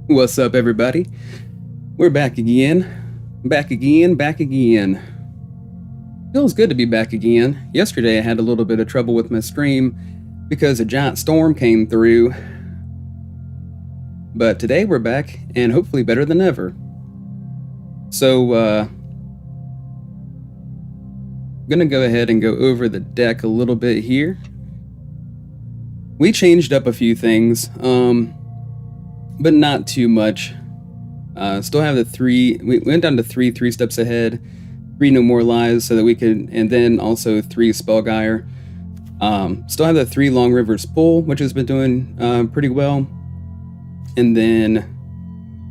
What's up, everybody? We're back again. Back again. Feels good to be back again. Yesterday I had a little bit of trouble with my stream because a giant storm came through. But today we're back, and hopefully better than ever. So, I'm gonna go ahead and go over the deck a little bit here. We changed up a few things, but not too much. Still have the three. We went down to three steps ahead, 3 No More Lies, so that we could, and then also 3 Spellgyre. Still have the 3 Long Rivers Pull, which has been doing pretty well. And then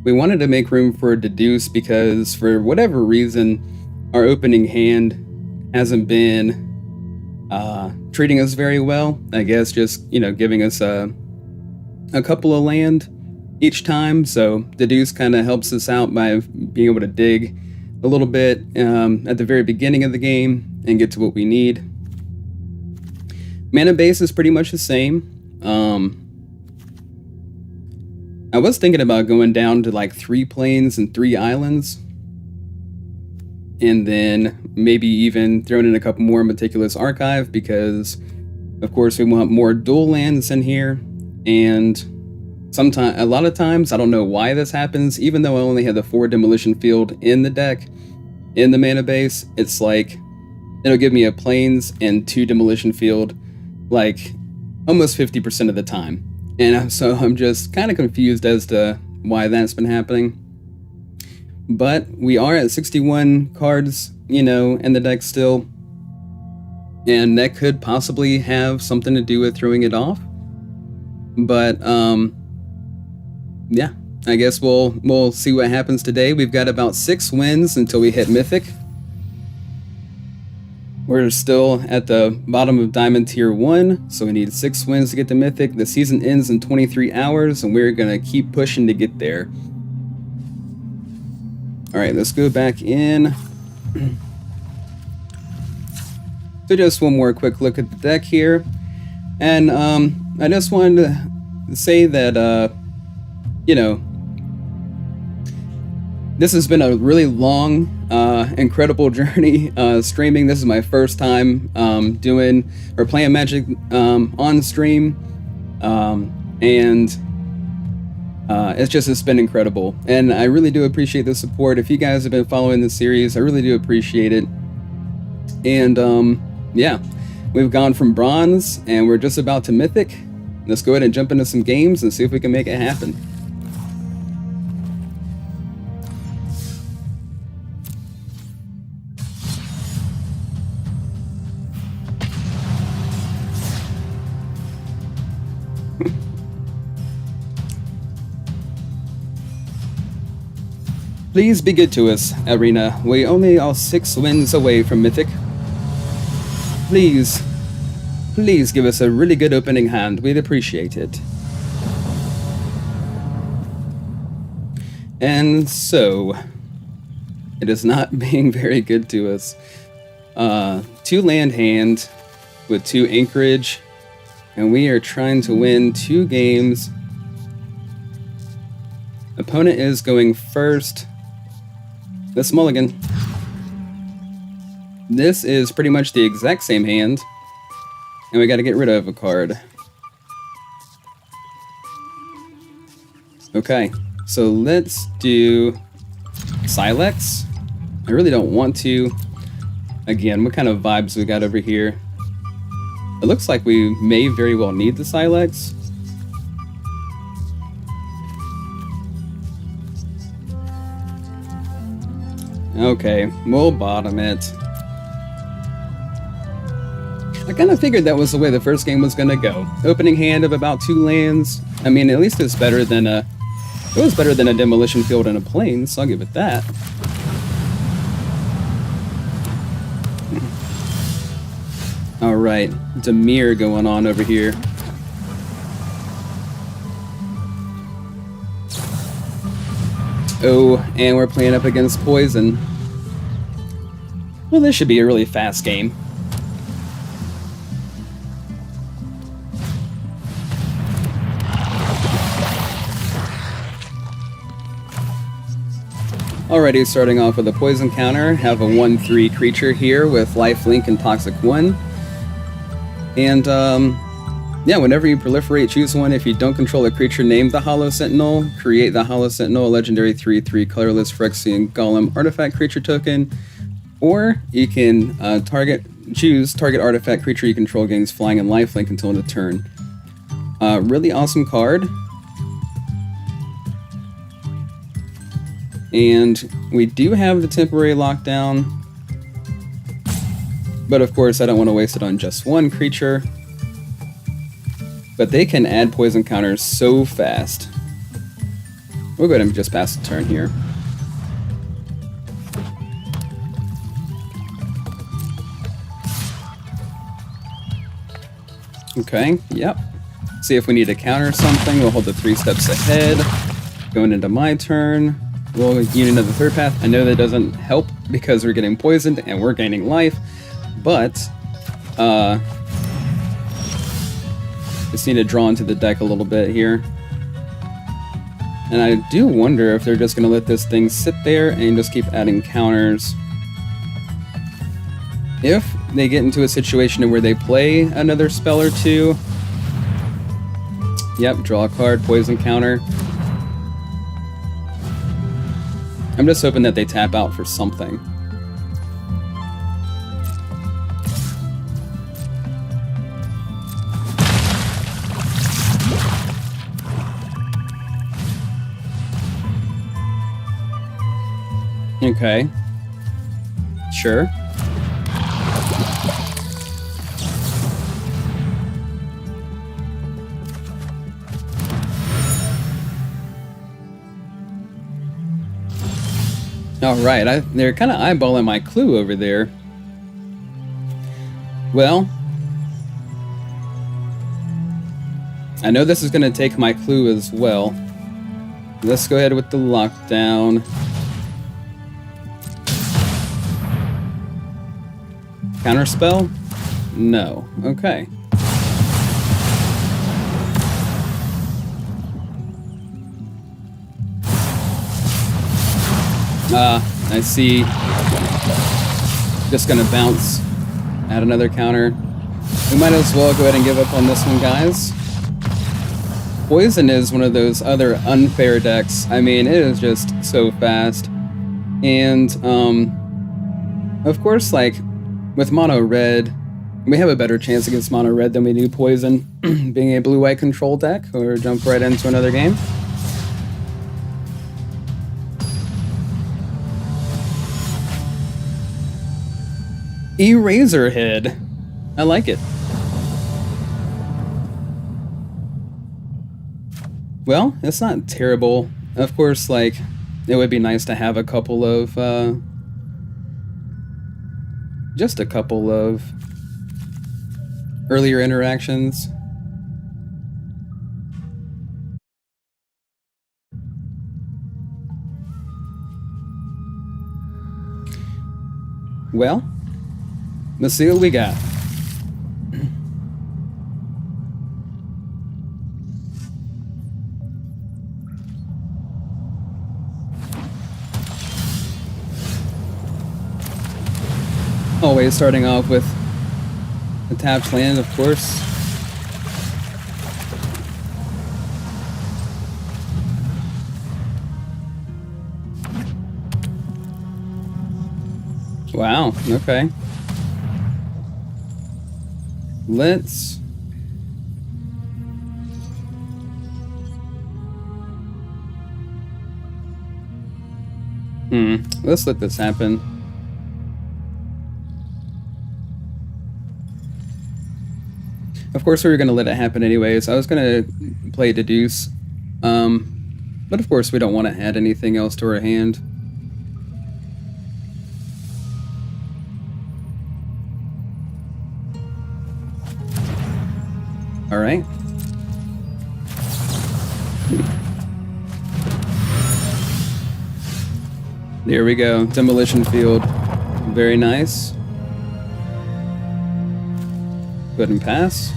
we wanted to make room for a Deduce because for whatever reason, our opening hand hasn't been treating us very well. I guess just, giving us a couple of land each time. So Deduce kind of helps us out by being able to dig a little bit at the very beginning of the game and get to what we need. Mana base is pretty much the same. I was thinking about going down to like 3 plains and 3 islands, and then maybe even throwing in a couple more Meticulous Archive because, of course, we want more dual lands in here. And a lot of times, I don't know why this happens, even though I only have the 4 Demolition Field in the deck, in the mana base, it's like it'll give me a plains and 2 Demolition Field like almost 50% of the time. And so I'm just kind of confused as to why that's been happening. But we are at 61 cards, in the deck still. And that could possibly have something to do with throwing it off. But, yeah, I guess we'll see what happens today. We've got about 6 wins until we hit Mythic. We're still at the bottom of Diamond Tier 1, so we need 6 wins to get to Mythic. The season ends in 23 hours, and we're going to keep pushing to get there. Alright, let's go back in. So just one more quick look at the deck here. And I just wanted to say that, this has been a really long, incredible journey streaming. This is my first time doing or playing Magic on stream, and it's been incredible. And I really do appreciate the support. If you guys have been following this series, I really do appreciate it. And yeah, we've gone from Bronze, and we're just about to Mythic. Let's go ahead and jump into some games and see if we can make it happen. Please be good to us, Arena. We only are 6 wins away from Mythic. Please give us a really good opening hand. We'd appreciate it. And so, it is not being very good to us. 2 land hand with 2 anchorage, and we are trying to win 2 games. Opponent is going first. This mulligan. This is pretty much the exact same hand, and we got to get rid of a card. Okay, so let's do Silex. I really don't want to. Again, what kind of vibes we got over here? It looks like we may very well need the Silex. Okay, we'll bottom it. I kind of figured that was the way the first game was going to go. Opening hand of about 2 lands. I mean, at least it's better than it was better than a Demolition Field and a Plains, so I'll give it that. Alright, Demir going on over here. Oh, and we're playing up against Poison. Well, this should be a really fast game. Already starting off with a poison counter, have a 1/3 creature here with lifelink and toxic 1. And yeah, whenever you proliferate, choose one. If you don't control a creature named the Hollow Sentinel, create the Hollow Sentinel, a legendary 3/3 colorless Phyrexian Golem artifact creature token. Or you can choose target artifact creature you control gains flying and lifelink until end of turn. Really awesome card. And we do have the temporary lockdown. But of course, I don't want to waste it on just one creature. But they can add poison counters so fast. We'll go ahead and just pass the turn here. Okay, yep. See if we need to counter something. We'll hold the 3 steps ahead. Going into my turn. We'll unit of the third path. I know that doesn't help because we're getting poisoned and we're gaining life. But, just need to draw into the deck a little bit here. And I do wonder if they're just going to let this thing sit there and just keep adding counters. If they get into a situation where they play another spell or two, yep, draw a card, poison counter. I'm just hoping that they tap out for something. Okay. Sure. Alright, they're kind of eyeballing my clue over there. Well, I know this is going to take my clue as well. Let's go ahead with the lockdown. Counterspell? No. Okay. I see. Just gonna bounce. Add another counter. We might as well go ahead and give up on this one, guys. Poison is one of those other unfair decks. I mean, it is just so fast. And, of course, like, with mono red, we have a better chance against mono red than we do poison, being a blue-white control deck, or jump right into another game. Eraserhead. I like it. Well, it's not terrible. Of course, like, it would be nice to have a couple of, just a couple of earlier interactions. Well, let's see what we got. Always starting off with a tapped land, of course. Wow, okay. Let's... let's let this happen. Of course we were going to let it happen anyways. I was going to play Deduce. But of course we don't want to add anything else to our hand. Alright. There we go. Demolition Field. Very nice. Go ahead and pass.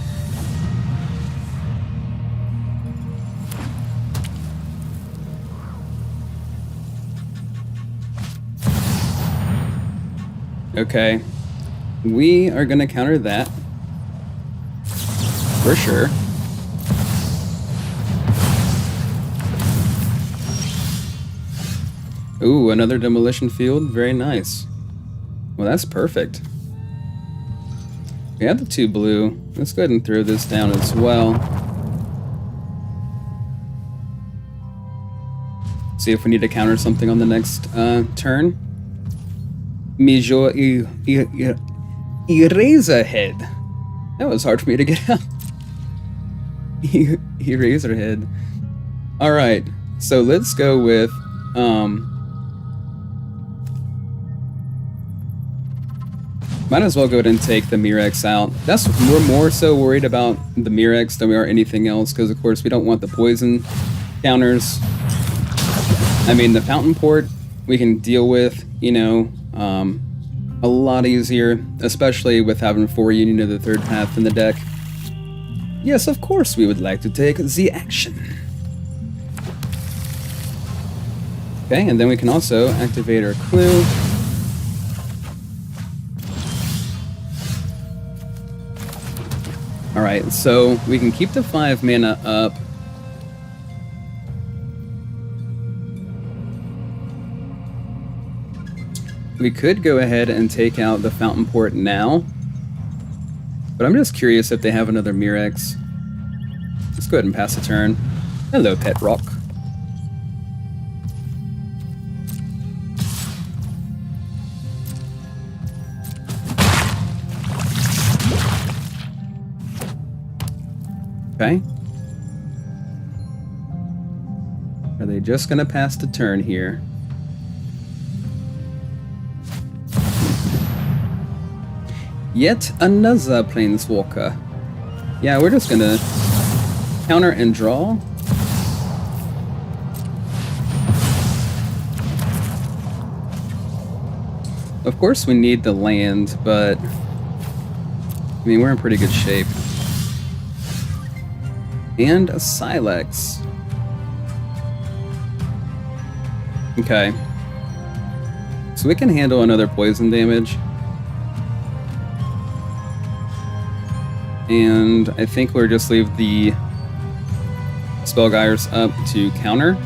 Okay. We are going to counter that. For sure. Ooh, another demolition field. Very nice. Well, that's perfect. We have the 2 blue. Let's go ahead and throw this down as well. See if we need to counter something on the next turn. Mijo Eraserhead. That was hard for me to get out. Eraserhead. Alright, so let's go with might as well go ahead and take the Mirex out. We're more so worried about the Mirex than we are anything else, because of course we don't want the poison counters. I mean, the Fountain Port we can deal with, you know, a lot easier, especially with having 4 Union of the Third Path in the deck. Yes, of course we would like to take the action. Okay, and then we can also activate our clue. Alright, so we can keep the 5 mana up. We could go ahead and take out the Fountain Port now. But I'm just curious if they have another Mirex. Let's go ahead and pass the turn. Hello, Pet Rock. Okay. Are they just gonna pass the turn here? Yet another Planeswalker. Yeah, we're just gonna counter and draw. Of course we need the land, but I mean, we're in pretty good shape. And a Silex. Okay. So we can handle another poison damage. And I think we'll just leave the Spellgyres up to counter.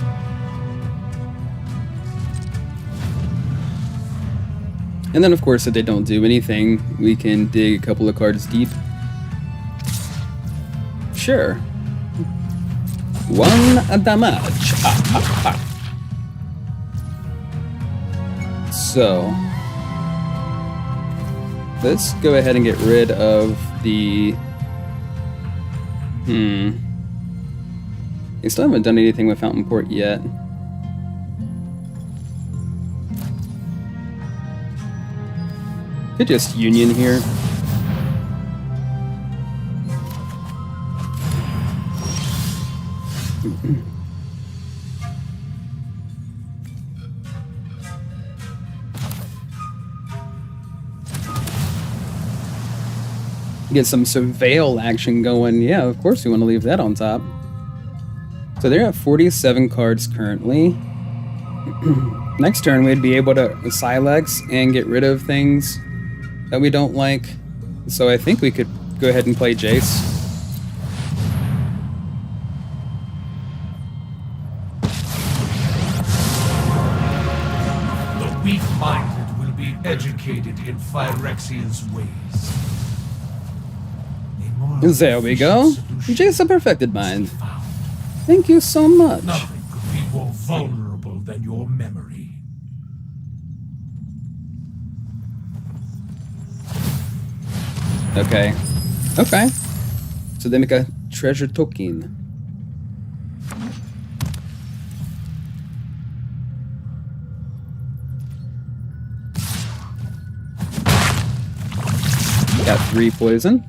And then of course if they don't do anything, we can dig a couple of cards deep. Sure. 1 damage. So let's go ahead and get rid of the they still haven't done anything with Fountain Port yet. Could just Union here. Get some surveil action going. Yeah, of course we want to leave that on top. So they're at 47 cards currently. Next turn we'd be able to Silex and get rid of things that we don't like. So I think we could go ahead and play Jace. The weak-minded will be educated in Phyrexian's ways. There we go. Jace a perfected mind. Thank you so much. Nothing could be more vulnerable than your memory. Okay. Okay. So they make a treasure token. Got 3 poison.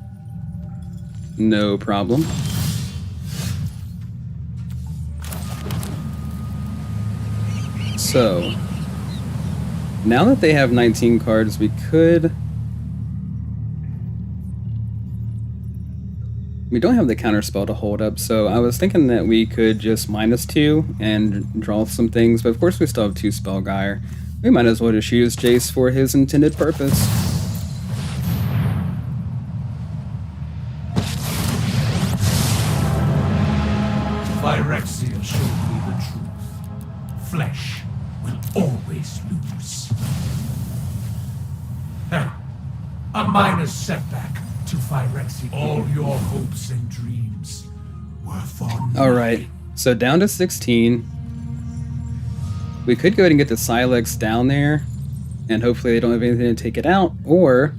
No problem. So, now that they have 19 cards, we could... We don't have the counter spell to hold up, so I was thinking that we could just -2 and draw some things, but of course we still have 2 Spellgyre. We might as well just use Jace for his intended purpose. Phyrexia showed me the truth. Flesh will always lose. A minor setback to Phyrexia. All your hopes and dreams were for nothing. Alright, so down to 16. We could go ahead and get the Silex down there, and hopefully they don't have anything to take it out, or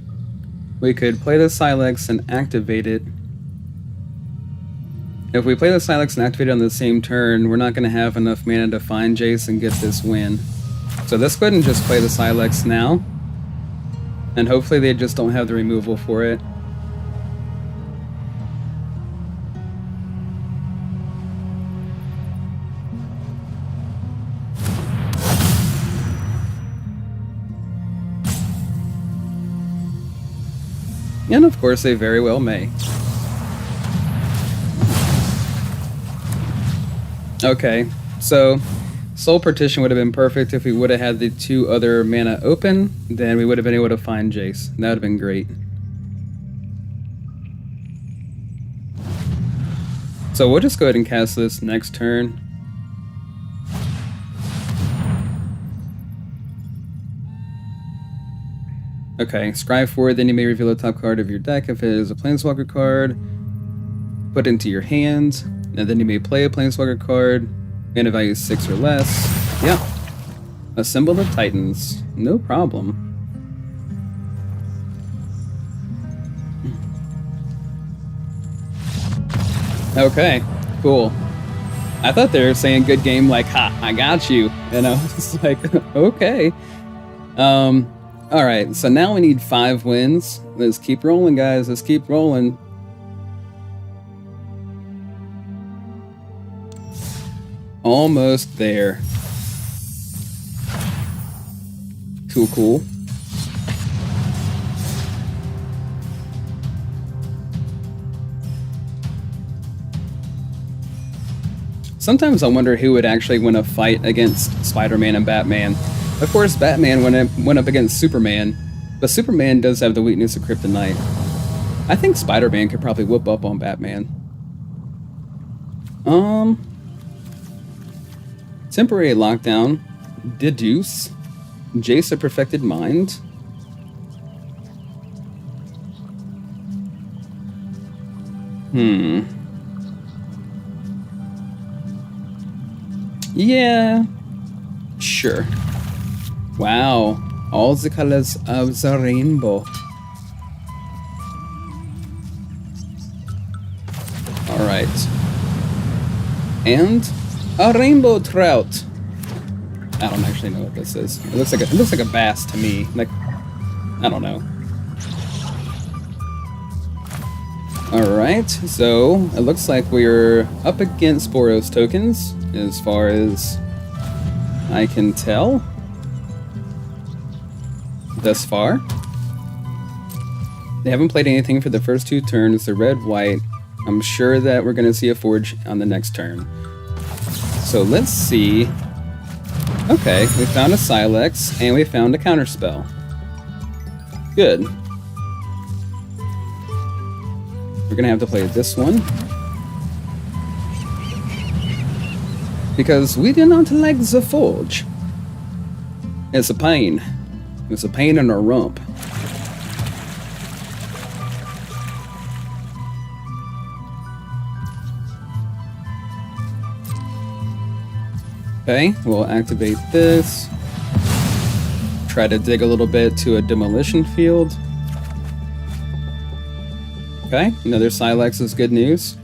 we could play the Silex and activate it. If we play the Silex and activate it on the same turn, we're not going to have enough mana to find Jace and get this win. So let's go ahead and just play the Silex now, and hopefully they just don't have the removal for it. And of course they very well may. Okay, so Soul Partition would have been perfect if we would have had the 2 other mana open, then we would have been able to find Jace. That would have been great. So we'll just go ahead and cast this next turn. Okay, scry forward, then you may reveal the top card of your deck. If it is a Planeswalker card, put it into your hand, and then you may play a Planeswalker card, mana value 6 or less. Yeah. Assemble the Titans. No problem. Okay, cool. I thought they were saying good game like, ha, I got you. And I was like, okay. Alright, so now we need 5 wins. Let's keep rolling, guys. Let's keep rolling. Almost there. Cool, cool. Sometimes I wonder who would actually win a fight against Spider-Man and Batman. Of course, Batman went up against Superman, but Superman does have the weakness of Kryptonite. I think Spider-Man could probably whoop up on Batman. Temporary Lockdown, Deduce, Jace a Perfected Mind. Yeah, sure. Wow, all the colors of the rainbow. Alright. And a rainbow trout. I don't actually know what this is. It looks like a bass to me. Like, I don't know. Alright, so it looks like we're up against Boros tokens, as far as I can tell. Thus far. They haven't played anything for the first 2 turns. They're red-white. I'm sure that we're going to see a Forge on the next turn. So let's see. Okay, we found a Silex, and we found a Counterspell. Good. We're going to have to play this one. Because we do not like the Forge. It's a pain. It's a pain in our rump. Okay, we'll activate this. Try to dig a little bit to a demolition field. Okay, another Silex is good news.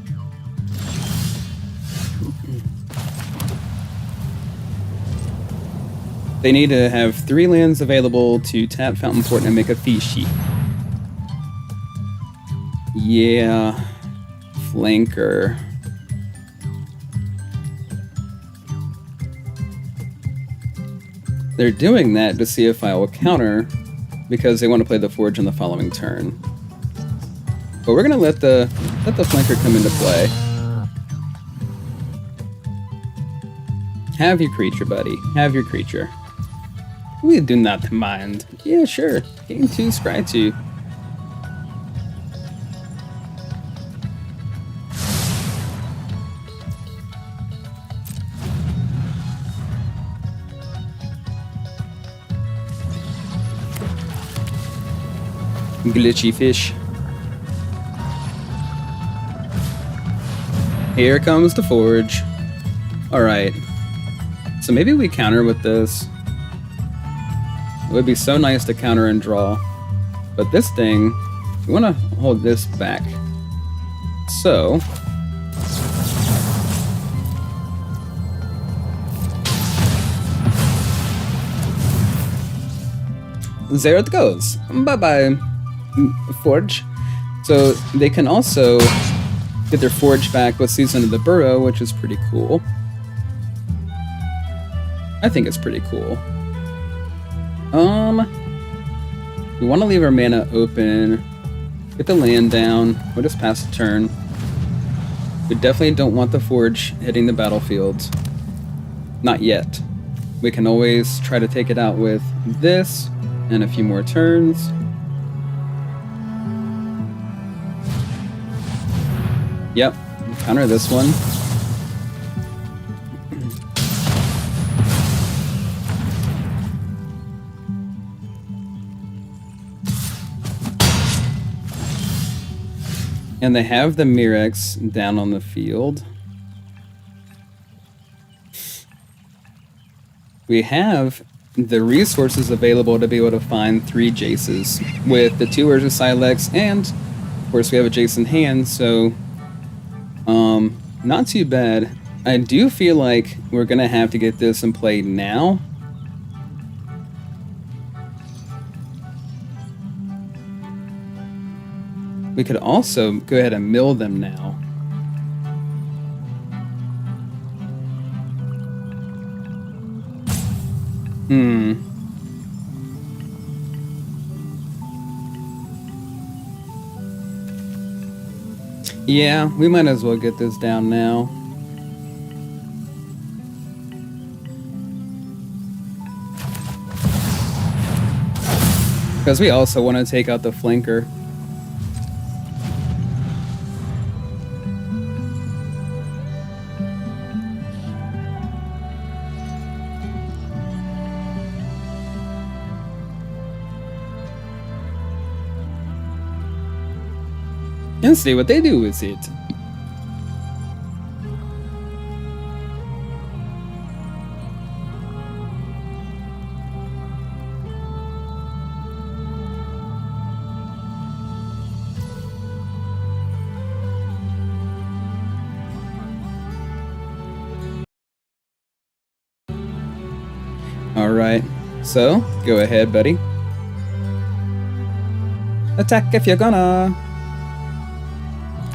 They need to have 3 lands available to tap Fountain Port and make a Fishi. Yeah, Flanker. They're doing that to see if I will counter, because they want to play the Forge on the following turn. But we're gonna let the Flanker come into play. Have your creature, buddy. Have your creature. We do not mind. Yeah, sure. Gain 2, scry 2. Glitchy fish. Here comes the forge. Alright. So maybe we counter with this. It would be so nice to counter and draw. But this thing, we want to hold this back. So... there it goes. Bye-bye, forge. So they can also get their forge back with Season of the Burrow, which is pretty cool. I think it's pretty cool. We want to leave our mana open, get the land down, we'll just pass the turn. We definitely don't want the forge hitting the battlefield. Not yet. We can always try to take it out with this, and a few more turns. Yep, counter this one. And they have the Mirex down on the field. We have the resources available to be able to find 3 Jaces with the 2 Urza Silex, and of course we have a Jace in hand, so not too bad. I do feel like we're gonna have to get this in play now. We could also go ahead and mill them now. Yeah, we might as well get this down now. Because we also want to take out the flanker. And see what they do with it. Alright, so go ahead, buddy. Attack if you're gonna.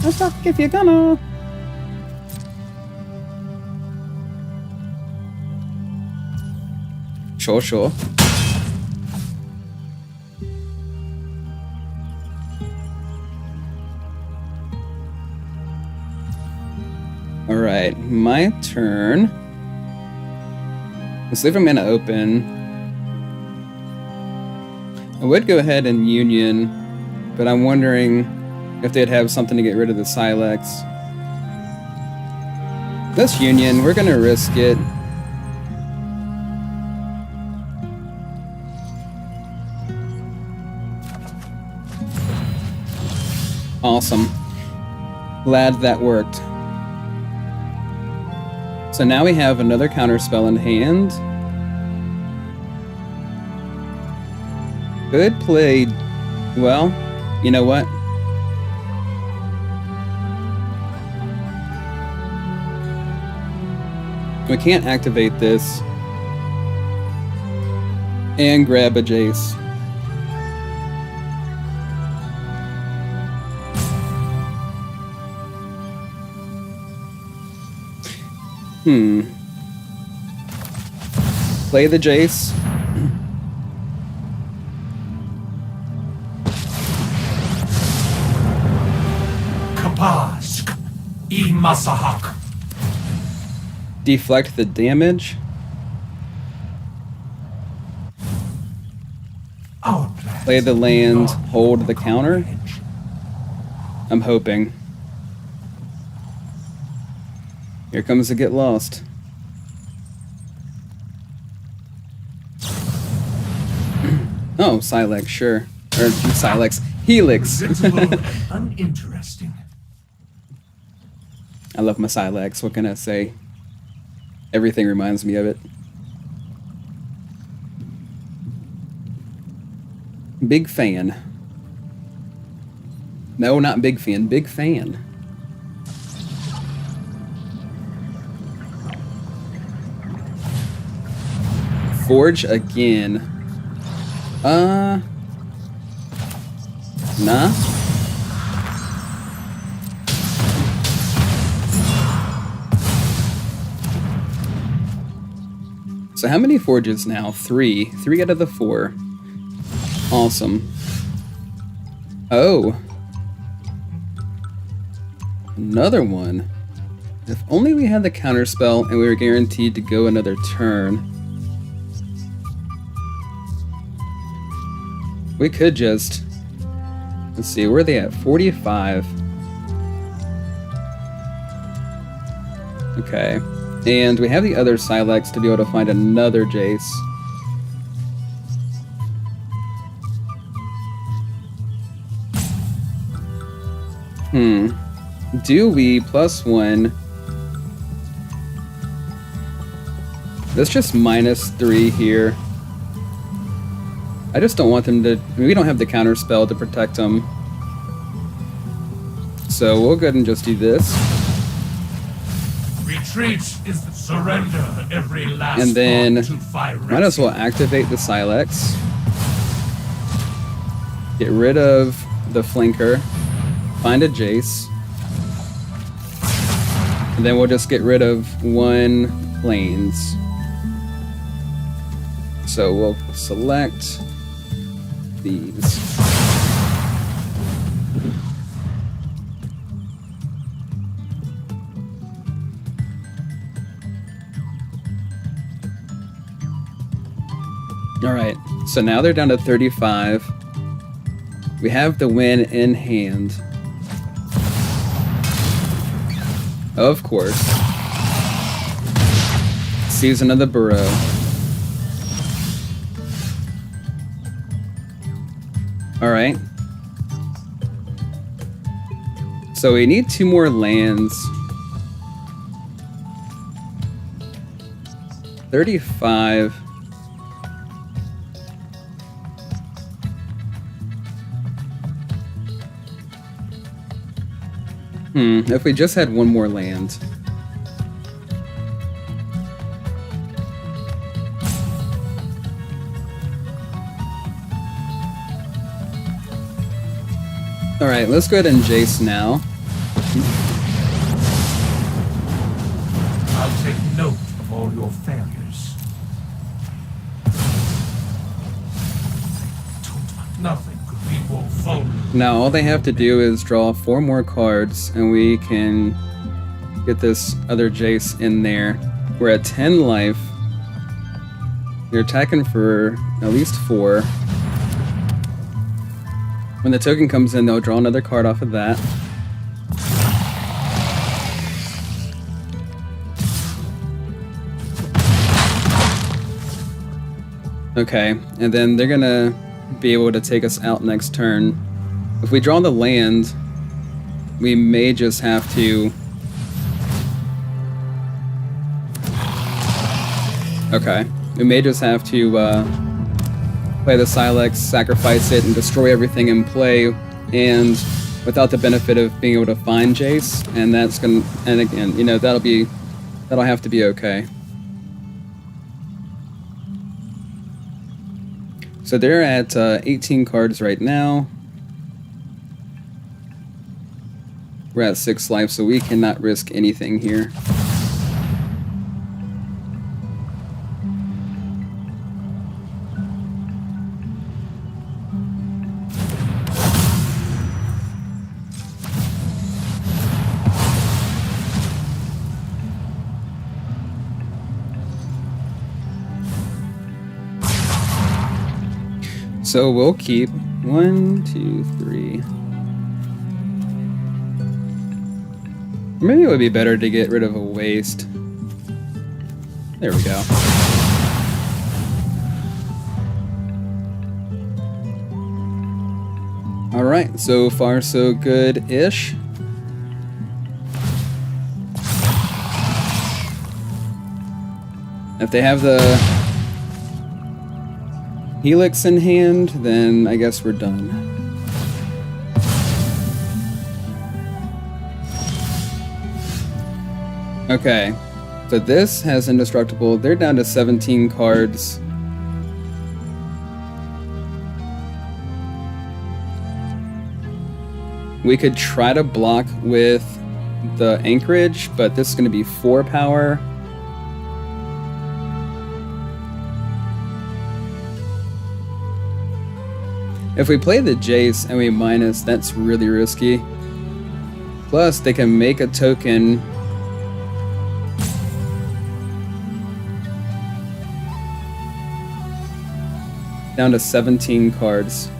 Attack if you're gonna. Sure, sure. Alright, my turn. Let's leave our mana open. I would go ahead and Union, but I'm wondering if they'd have something to get rid of the Silex. Let's Union, we're gonna risk it. Awesome. Glad that worked. So now we have another counter spell in hand. Good play. Well, you know what? We can't activate this and grab a Jace. Play the Jace. Kapazk, Imasahak. Deflect the damage. play the land, hold the counter. I'm hoping. Here comes the get lost. Oh, Silex, sure. Or Silex. Helix. Uninteresting. I love my Silex. What can I say? Everything reminds me of it. Big fan. No, not big fan. Big fan. Forge again. Nah. So how many forges now? 3. 3 out of the 4. Awesome. Oh. Another one. If only we had the counterspell and we were guaranteed to go another turn. We could just... Let's see, where are they at? 45. Okay. And we have the other Silex to be able to find another Jace. Do we +1? That's just -3 here. I just don't want them to... I mean, we don't have the counter spell to protect them. So we'll go ahead and just do this. Retreat is surrender every last And then Phyrexia. might as well activate the Silex. Get rid of the flanker. Find a Jace. And then we'll just get rid of 1 plains. So we'll select these. Alright, so now they're down to 35. We have the win in hand. Of course. Season of the Burrow. Alright. So we need 2 more lands. 35. If we just had 1 more land. Alright, let's go ahead and Jace now. I'll take note of all your failures. Nothing could be more vulnerable. Now all they have to do is draw 4 more cards and we can get this other Jace in there. We're at 10 life. You're attacking for at least 4. When the token comes in, they'll draw another card off of that. Okay, and then they're gonna be able to take us out next turn. If we draw the land, we may just have to... Okay, we may just have to play the Silex, sacrifice it, and destroy everything in play, and without the benefit of being able to find Jace, and that's gonna... And again, you know, that'll have to be okay. So they're at 18 cards right now. We're at 6 life, so we cannot risk anything here. So we'll keep 1, 2, 3. Maybe it would be better to get rid of a waste. There we go. Alright, so far so good-ish. If they have the Helix in hand, then I guess we're done. Okay, so this has Indestructible. They're down to 17 cards. We could try to block with the Anchorage, but this is going to be 4 power. If we play the Jace and we minus, that's really risky. Plus, they can make a token. Down to 17 cards.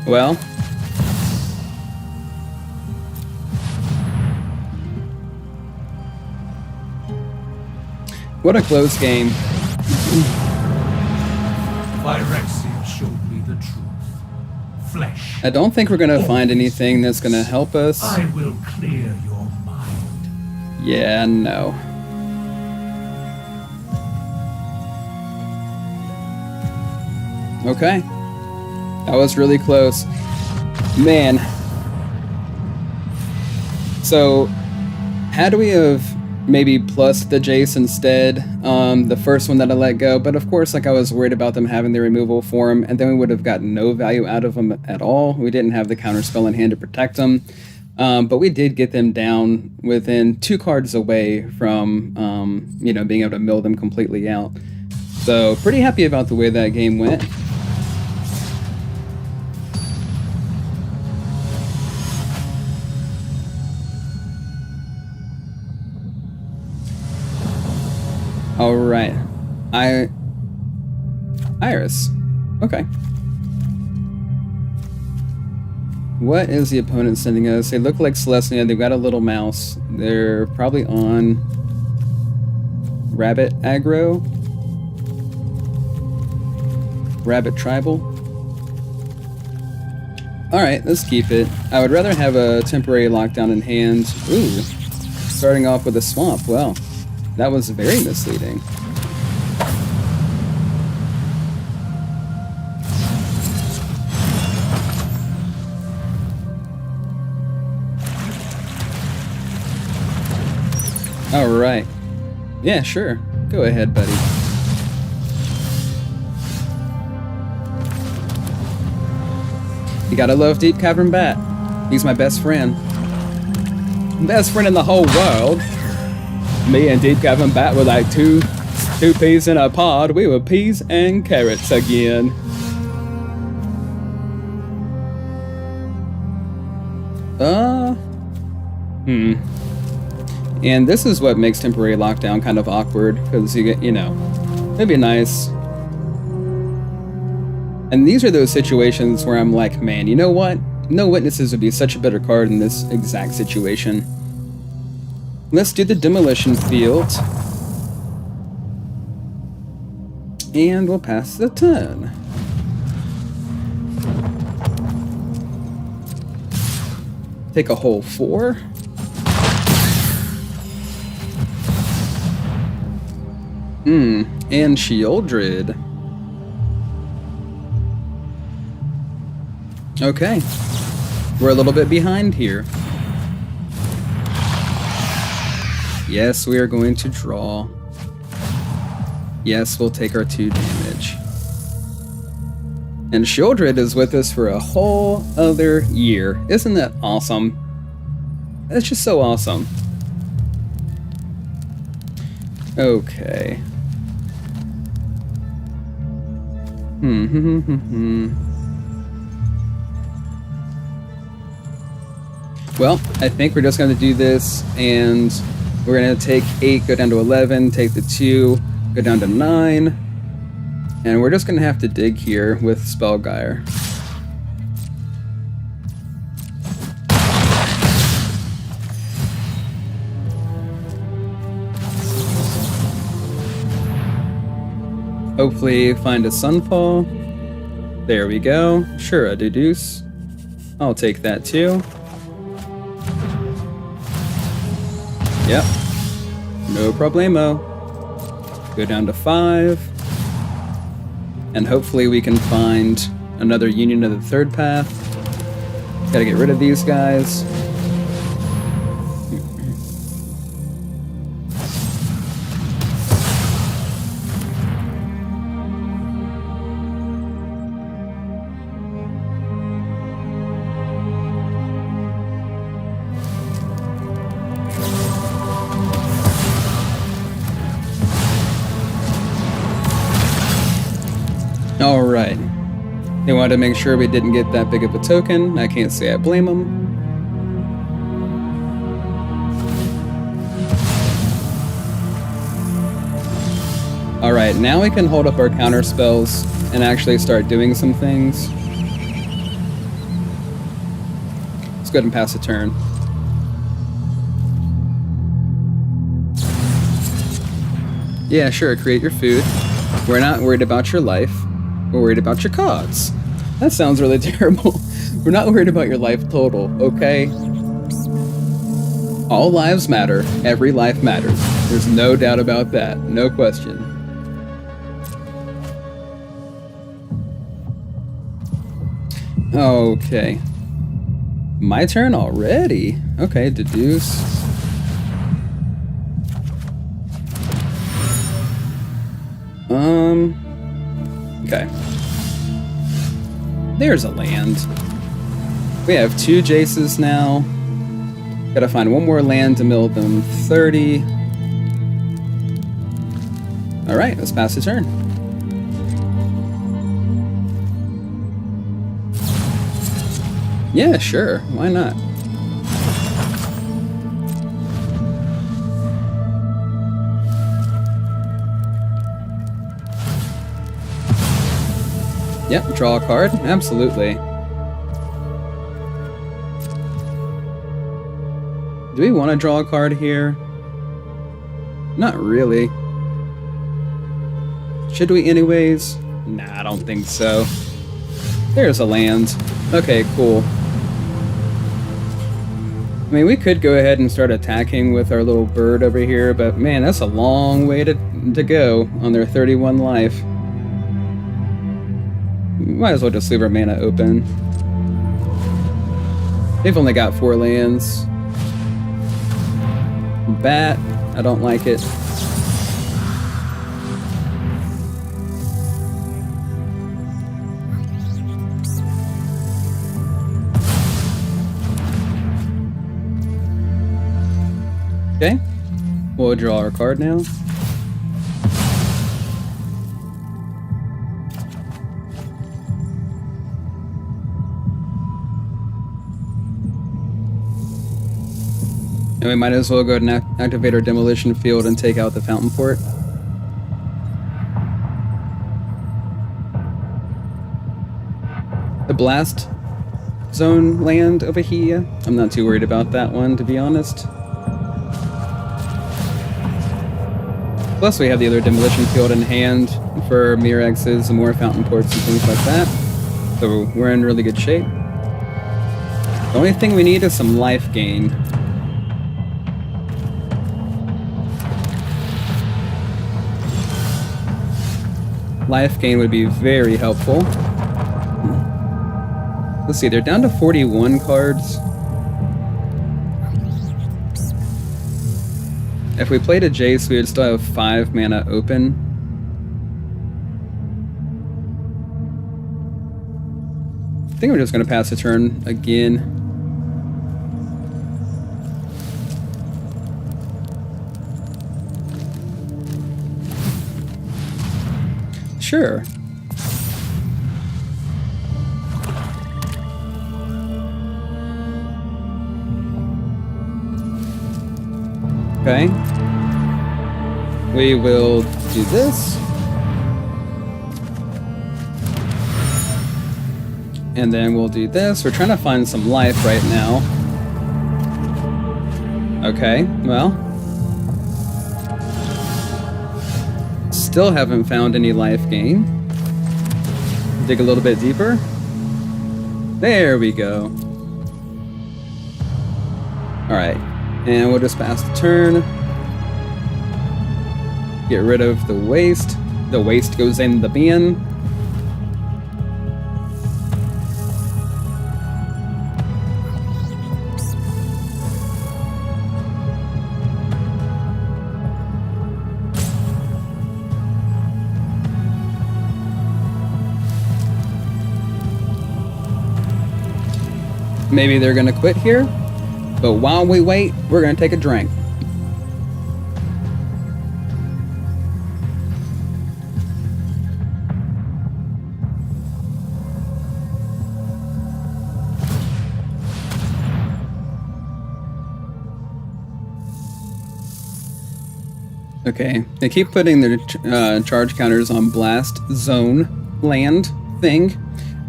Well, what a close game. Phyrexia showed me the truth. Flesh. I don't think we're gonna find anything that's gonna help us. I will clear your mind. Yeah, no. Okay. That was really close. Man. So, had we have maybe plus the Jace instead, the first one that I let go, but of course, like, I was worried about them having the removal for him, and then we would have gotten no value out of them at all. We didn't have the counterspell in hand to protect them, but we did get them down within 2 cards away from, you know, being able to mill them completely out. So, pretty happy about the way that game went. Alright. Iris. Okay. What is the opponent sending us? They look like Celestia. They've got a little mouse. They're probably on Rabbit aggro. Rabbit tribal. Alright, let's keep it. I would rather have a temporary lockdown in hand. Ooh. Starting off with a swamp. Well. That was very misleading. All right. Yeah, sure. Go ahead, buddy. You gotta love Deep Cavern Bat. He's my best friend. Best friend in the whole world. Me and Deep Cavern Bat were like two peas in a pod. We were peas and carrots again. And this is what makes temporary lockdown kind of awkward, because you get, you know, it'd be nice. And these are those situations where I'm like, man, you know what? No Witnesses would be such a better card in this exact situation. Let's do the demolition field. And we'll pass the turn. Take a whole 4. And Shieldred. Okay. We're a little bit behind here. Yes, we are going to draw. Yes, we'll take our 2 damage. And Shieldred is with us for a whole other year. Isn't that awesome? That's just so awesome. Okay. Well, I think we're just going to do this, and we're going to take 8, go down to 11, take the 2, go down to 9, and we're just going to have to dig here with Spellgyre. Hopefully find a Sunfall. There we go. Sure, a Deduce. I'll take that too. Yep. No problemo. Go down to 5. And hopefully we can find another Union of the Third Path. Gotta get rid of these guys. Alright. They wanted to make sure we didn't get that big of a token. I can't say I blame them. Alright, now we can hold up our counter spells and actually start doing some things. Let's go ahead and pass a turn. Yeah, sure, create your food. We're not worried about your life. We're worried about your cogs. That sounds really terrible. We're not worried about your life total, okay? All lives matter. Every life matters. There's no doubt about that. No question. Okay. My turn already? Okay, deduce. Okay. There's a land. We have 2 Jaces now. Gotta find one more land to mill them 30. Alright, let's pass the turn. Yeah, sure. Why not? Yep, draw a card. Absolutely. Do we want to draw a card here? Not really. Should we anyways? Nah, I don't think so. There's a land. Okay, cool. I mean, we could go ahead and start attacking with our little bird over here, but man, that's a long way to go on their 31 life. Might as well just leave our mana open. They've only got 4 lands. Bat, I don't like it. Okay, we'll draw our card now. And we might as well go ahead and activate our demolition field and take out the fountain port. The blast zone land over here. I'm not too worried about that one, to be honest. Plus we have the other demolition field in hand for Mirexes and more fountain ports and things like that. So we're in really good shape. The only thing we need is some life gain. Life gain would be very helpful. Let's see, they're down to 41 cards. If we played a Jace, we would still have 5 mana open. I think we're just going to pass the turn again. Sure. Okay. We will do this. And then we'll do this. We're trying to find some life right now. Okay, well. Still haven't found any life gain. Dig a little bit deeper. There we go. Alright, and we'll just pass the turn. Get rid of the waste. The waste goes in the bin. Maybe they're gonna quit here, but while we wait, we're gonna take a drink. Okay, they keep putting their charge counters on blast zone land thing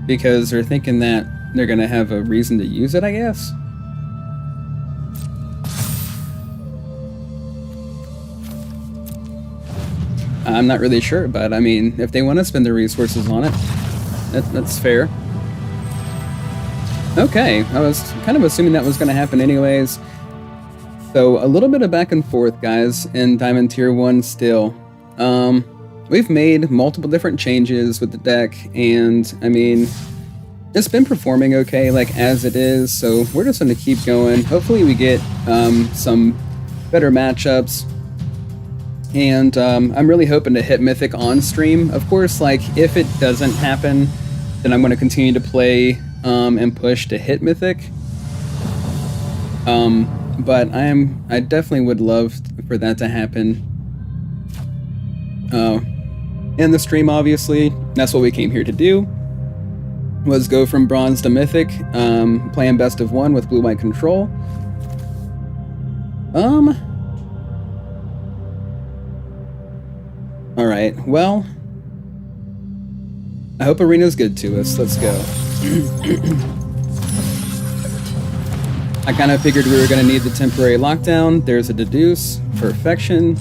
because they're thinking that they're gonna have a reason to use it, I guess. I'm not really sure, but I mean, if they want to spend their resources on it, that's fair. Okay, I was kind of assuming that was going to happen anyways. So, a little bit of back and forth, guys, in Diamond Tier 1 still. We've made multiple different changes with the deck, and, I mean, it's been performing okay, like, as it is, so we're just going to keep going. Hopefully we get some better matchups, and I'm really hoping to hit Mythic on stream. Of course, like, if it doesn't happen, then I'm going to continue to play and push to hit Mythic. But I definitely would love for that to happen. In the stream, obviously, that's what we came here to do. Was go from bronze to mythic, playing best of one with blue-white control. Alright, well, I hope Arena's good to us. Let's go. I kind of figured we were going to need the temporary lockdown. There's a deduce. Perfection.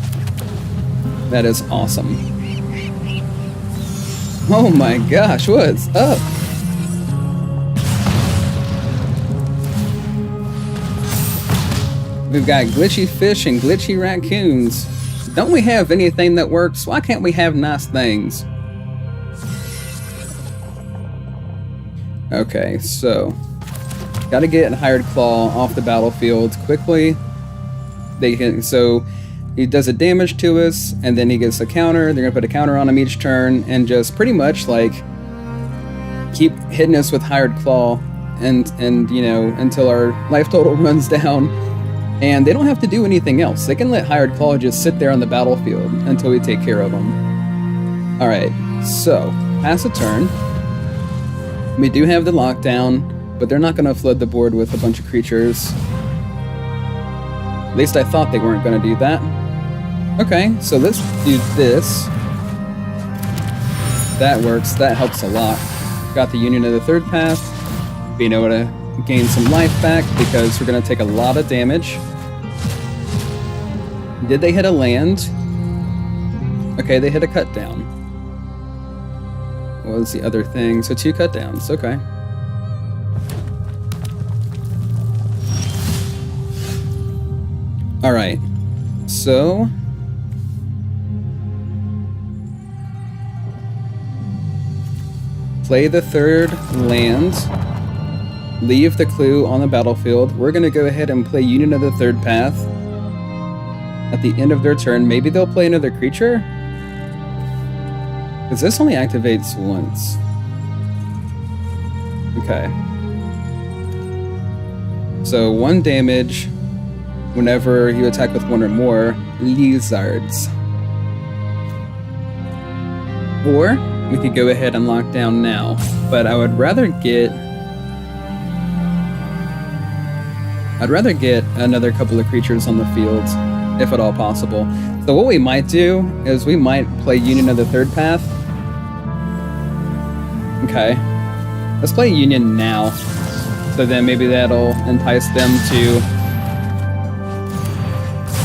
That is awesome. Oh my gosh, what's up? We've got glitchy fish and glitchy raccoons. Don't we have anything that works? Why can't we have nice things? Okay, so gotta get Hired Claw off the battlefield quickly. So he does a damage to us, and then he gets a counter. They're gonna put a counter on him each turn, and just pretty much like keep hitting us with Hired Claw, and you know, until our life total runs down. And they don't have to do anything else. They can let Hired Claw just sit there on the battlefield until we take care of them. Alright, so, pass a turn. We do have the lockdown, but they're not going to flood the board with a bunch of creatures. At least I thought they weren't going to do that. Okay, so let's do this. That works, that helps a lot. Got the Union of the Third Path. Being able to gain some life back because we're going to take a lot of damage. Did they hit a land? Okay, they hit a cut down. What was the other thing? So 2 cut downs, okay. Alright, so play the third land. Leave the clue on the battlefield. We're going to go ahead and play Union of the Third Path. At the end of their turn, maybe they'll play another creature? Because this only activates once. Okay. So 1 damage whenever you attack with 1 or more lizards. Or we could go ahead and lock down now. But I would rather get another couple of creatures on the field. if at all possible. So what we might do is we might play Union of the Third Path. Okay. Let's play Union now. So then maybe that'll entice them to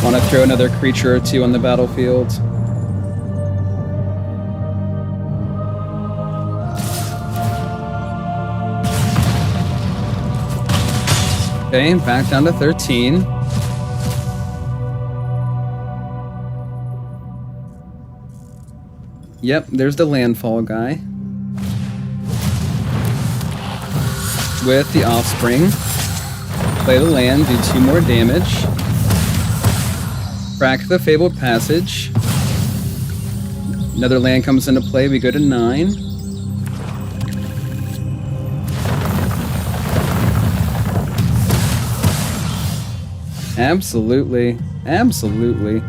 want to throw another creature or two on the battlefield. Okay, back down to 13. Yep, there's the landfall guy. With the offspring. Play the land, do 2 more damage. Crack the Fabled Passage. Another land comes into play, we go to 9. Absolutely. Absolutely.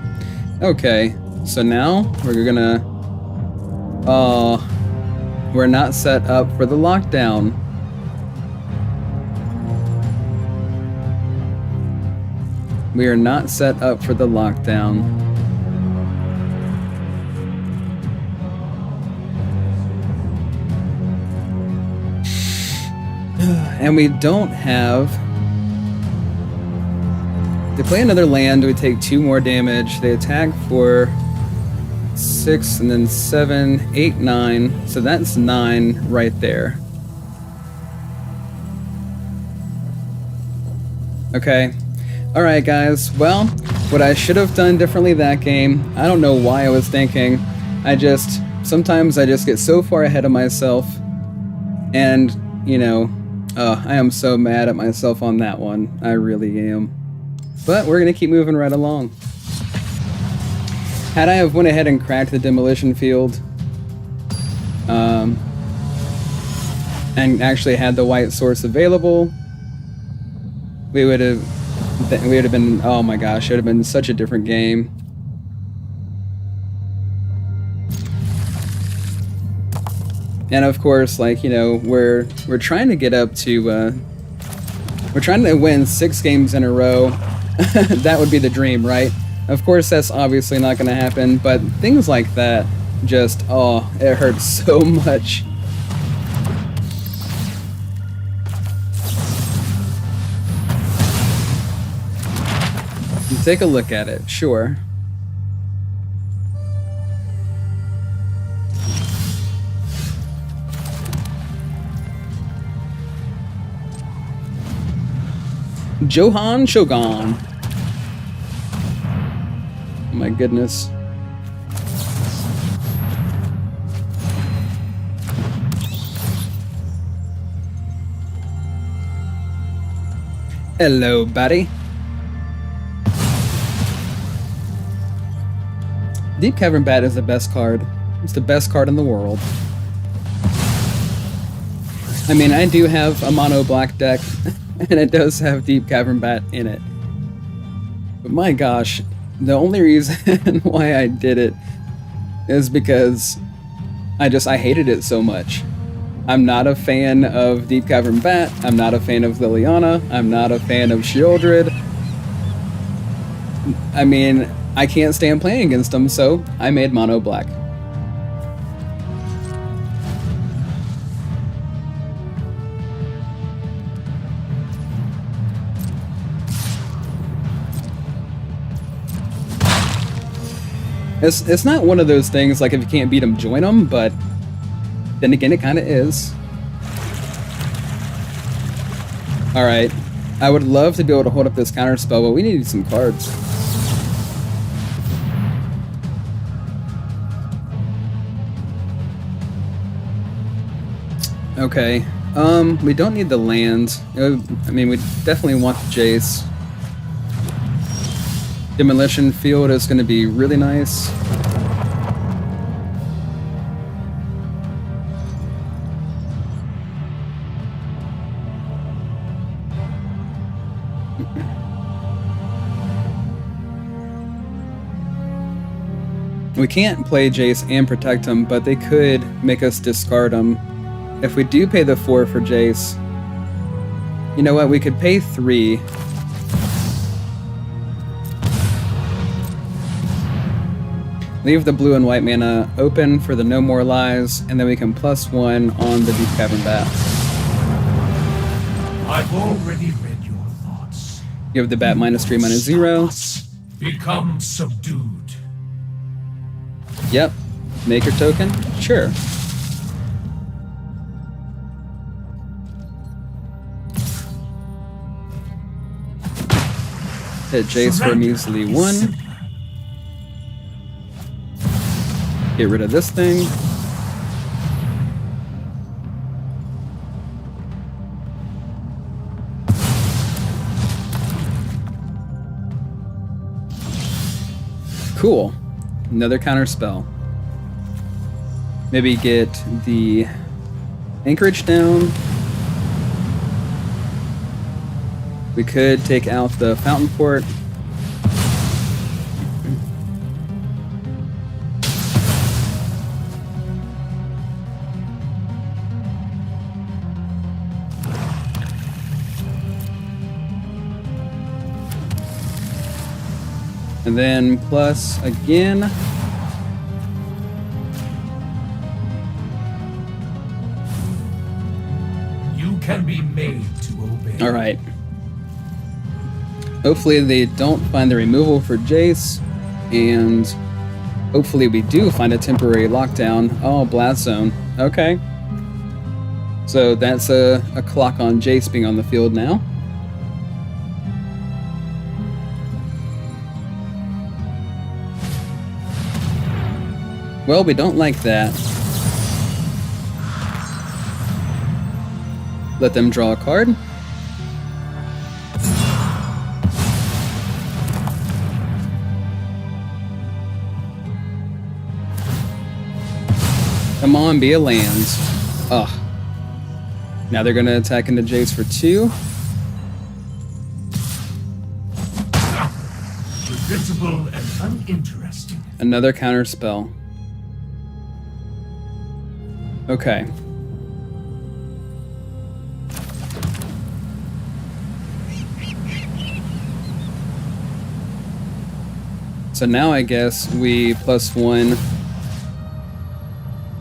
Okay, so now we're gonna... we're not set up for the lockdown. We are not set up for the lockdown. And we don't have... They play another land, we take 2 more damage. They attack for 6 and then 7, 8, 9. So that's 9 right there. Okay. Alright guys, well, what I should have done differently that game, I don't know why I was thinking. Sometimes I just get so far ahead of myself. And, you know, I am so mad at myself on that one. I really am. But we're going to keep moving right along. Had I have went ahead and cracked the demolition field, and actually had the white source available, we would have been, oh my gosh, it would have been such a different game. And of course, like, you know, we're trying to get up to, we're trying to win 6 games in a row. That would be the dream, right? Of course, that's obviously not going to happen, but things like that just, oh, it hurts so much. Take a look at it, sure. Johann Shogun. Oh my goodness. Hello, buddy. Deep Cavern Bat is the best card. It's the best card in the world. I mean, I do have a mono black deck, and it does have Deep Cavern Bat in it. But my gosh, the only reason why I did it is because I hated it so much. I'm not a fan of Deep Cavern Bat, I'm not a fan of Liliana, I'm not a fan of Shieldred. I mean, I can't stand playing against them, so I made mono black. It's not one of those things like if you can't beat them, join them, but then again, it kind of is. Alright, I would love to be able to hold up this counter spell, but we need some cards. Okay, we don't need the land. I mean, we definitely want the Jace. Demolition Field is going to be really nice. We can't play Jace and protect him, but they could make us discard him. If we do pay the 4 for Jace, you know what, we could pay 3. Leave the blue and white mana open for the No More Lies, and then we can +1 on the Deep Cavern Bat. I've already read your thoughts. Give the bat -3, -0. Become subdued. Yep. Make your token? Sure. Hit Jace for a measly 1. Get rid of this thing. Cool. Another counter spell. Maybe get the anchorage down. We could take out the fountain port. And then plus again. You can be made to obey. All right. Hopefully they don't find the removal for Jace, and hopefully we do find a temporary lockdown. Oh, Blast Zone. Okay. So that's a clock on Jace being on the field now. Well, we don't like that. Let them draw a card. Come on, be a land. Ugh. Now they're gonna attack into Jace for 2. Predictable and uninteresting. Another counter spell. Okay. So now I guess we +1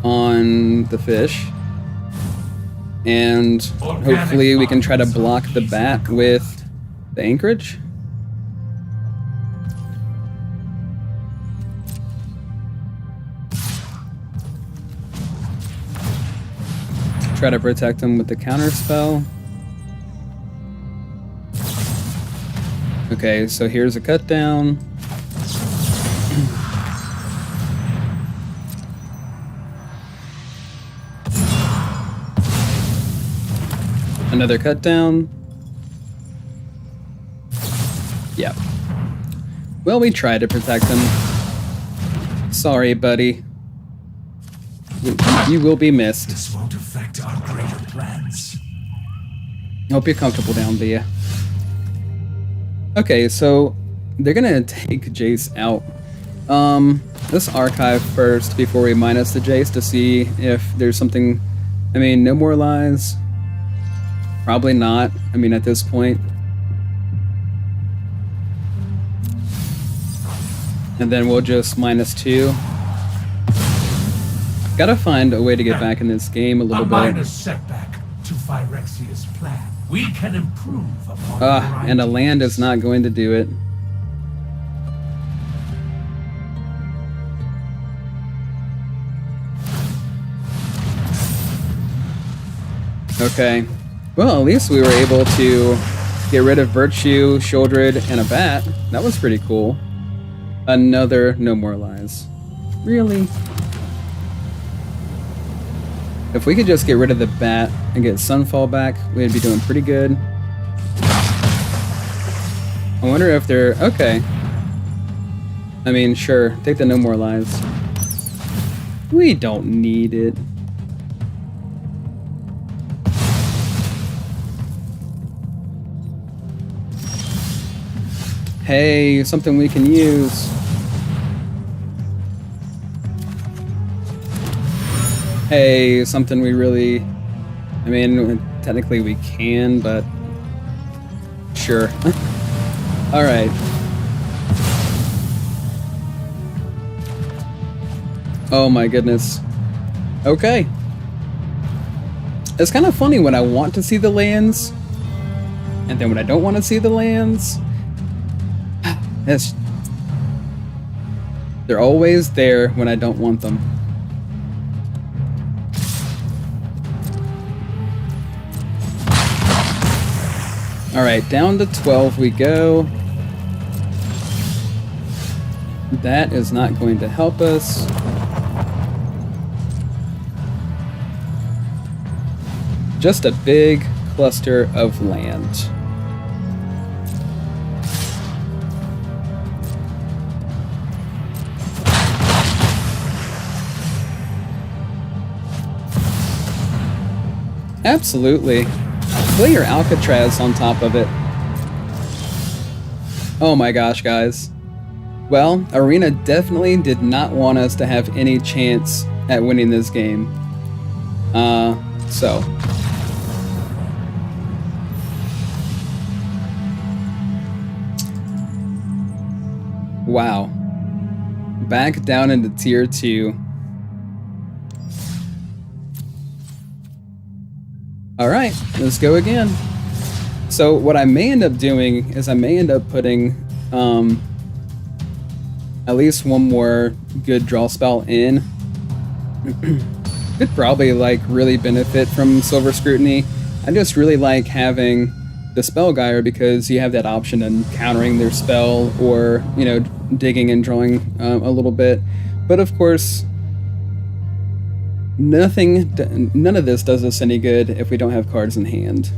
on the fish. And hopefully we can try to block the bat with the anchorage. Try to protect him with the counter spell. Okay, so here's a cut down. Another cut down. Yep. Well, we tried to protect him. Sorry, buddy. You will be missed. This won't affect our greater plans. Hope you're comfortable down there. Okay, so they're gonna take Jace out. Let's archive first before we minus the Jace to see if there's something. I mean, No More Lies. Probably not. I mean, at this point. And then we'll just -2. Gotta find a way to get back in this game a little A bit. minor setback to Phyrexia's plan. We can improve upon And a land is not going to do it. Okay. Well, at least we were able to get rid of Virtue, Shieldred, and a bat. That was pretty cool. Another No More Lies. Really? If we could just get rid of the bat and get Sunfall back, we'd be doing pretty good. I wonder if they're... Okay. I mean, sure. Take the No More Lies. We don't need it. Hey, something we can use. Hey, something we really... I mean, technically we can, but... Sure. Alright. Oh my goodness. Okay. It's kind of funny when I want to see the lands, and then when I don't want to see the lands. They're always there when I don't want them. Alright, down to 12 we go. That is not going to help us. Just a big cluster of land. Absolutely. Play your Alcatraz on top of it. Oh my gosh, guys. Well, Arena definitely did not want us to have any chance at winning this game. So. Wow. Back down into tier 2. Alright, let's go again. So what I may end up doing is I may end up putting at least one more good draw spell in. Could probably like really benefit from Silver Scrutiny. I just really like having the Spell Gyre because you have that option in countering their spell or, you know, digging and drawing a little bit. But of course, none of this does us any good if we don't have cards in hand.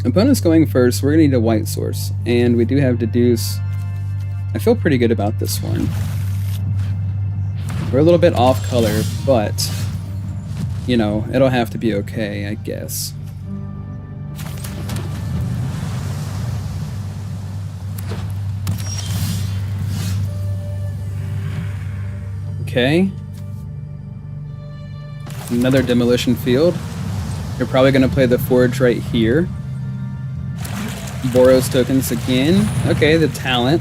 Opponent's going first. We're going to need a white source, and we do have Deduce. I feel pretty good about this one. We're a little bit off color, but, you know, it'll have to be okay, I guess. Okay. Another demolition field. You're probably going to play the forge right here. Boros tokens again. Okay, the talent.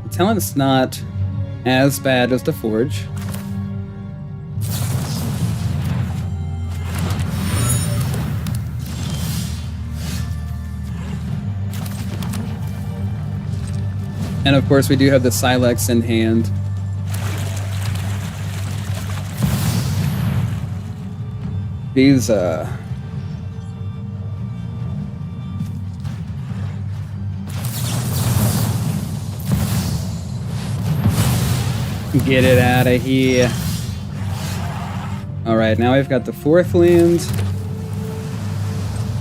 The talent's not as bad as the forge. And of course we do have the Silex in hand. These, get it out of here. Alright, now we've got the 4th land.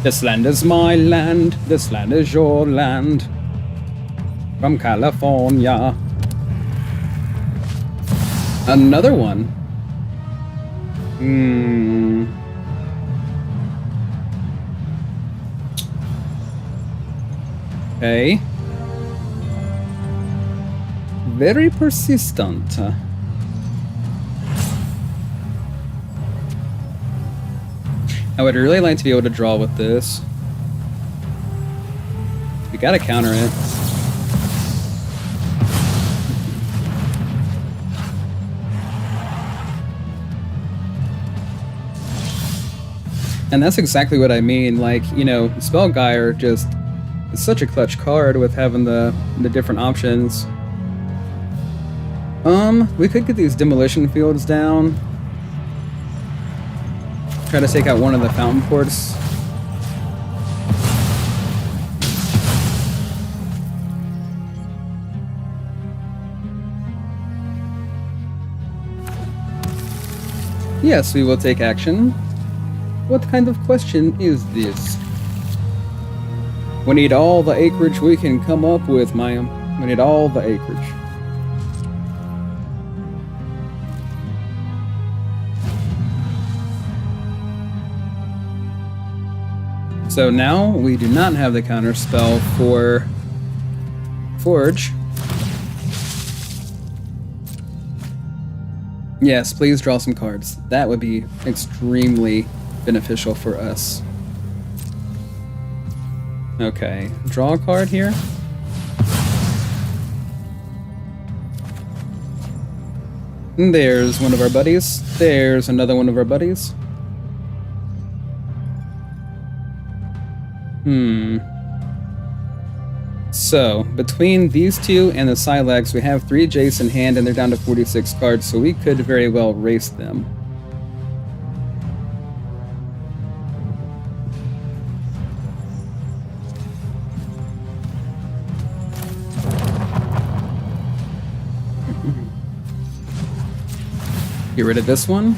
This land is my land. This land is your land. From California. Another one. Okay. Very persistent. I would really like to be able to draw with this. We gotta counter it. And that's exactly what I mean. Like, you know, Spell Gyre just is such a clutch card with having the different options. We could get these demolition fields down. Try to take out one of the fountain ports. Yes, we will take action. What kind of question is this? We need all the acreage we can come up with, ma'am. We need all the acreage. So now we do not have the counter spell for Forge. Yes, please draw some cards. That would be extremely beneficial for us. Okay, draw a card here. And there's one of our buddies. There's another one of our buddies. So, between these two and the Silex, we have 3 Jace in hand and they're down to 46 cards, so we could very well race them. Get rid of this one.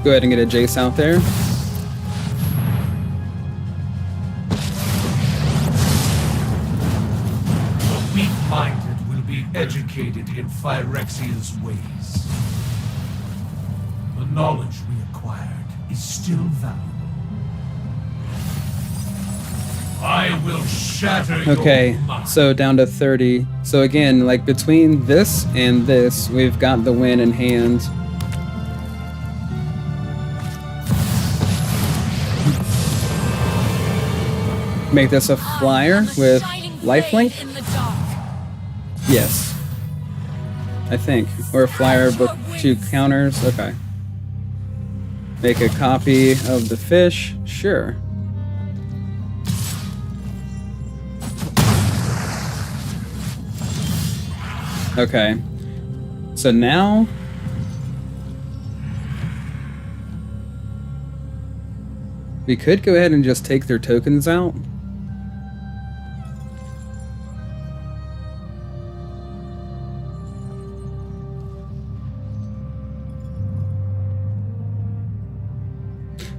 Go ahead and get a Jace out there. The weak-minded will be educated in Phyrexia's ways. The knowledge we acquired is still valuable. I will shatter your mind. So down to 30. So again, like between this and this, we've got the win in hand. Make this a flyer with lifelink? Yes. I think. Or a flyer with 2 counters. Okay. Make a copy of the fish. Sure. Okay. So now we could go ahead and just take their tokens out.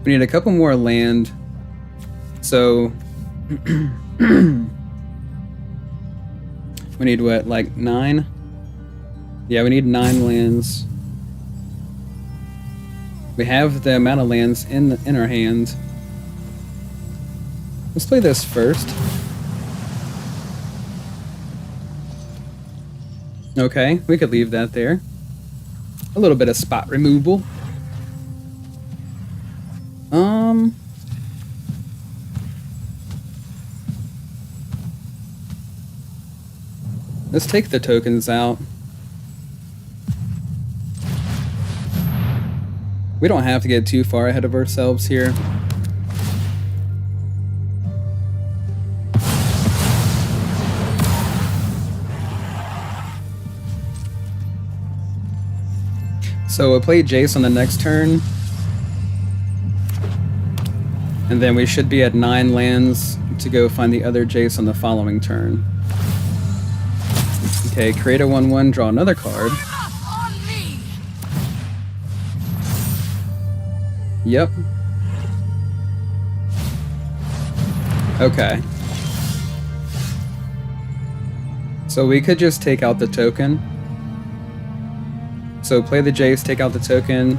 We need a couple more land. So we need what, like 9? Yeah, we need 9 lands. We have the amount of lands in our hand. Let's play this first. Okay, we could leave that there. A little bit of spot removal. Let's take the tokens out. We don't have to get too far ahead of ourselves here. So we'll play Jace on the next turn. And then we should be at 9 lands to go find the other Jace on the following turn. Okay, create a 1/1, draw another card. Yep. Okay. So we could just take out the token. So play the Jace, take out the token.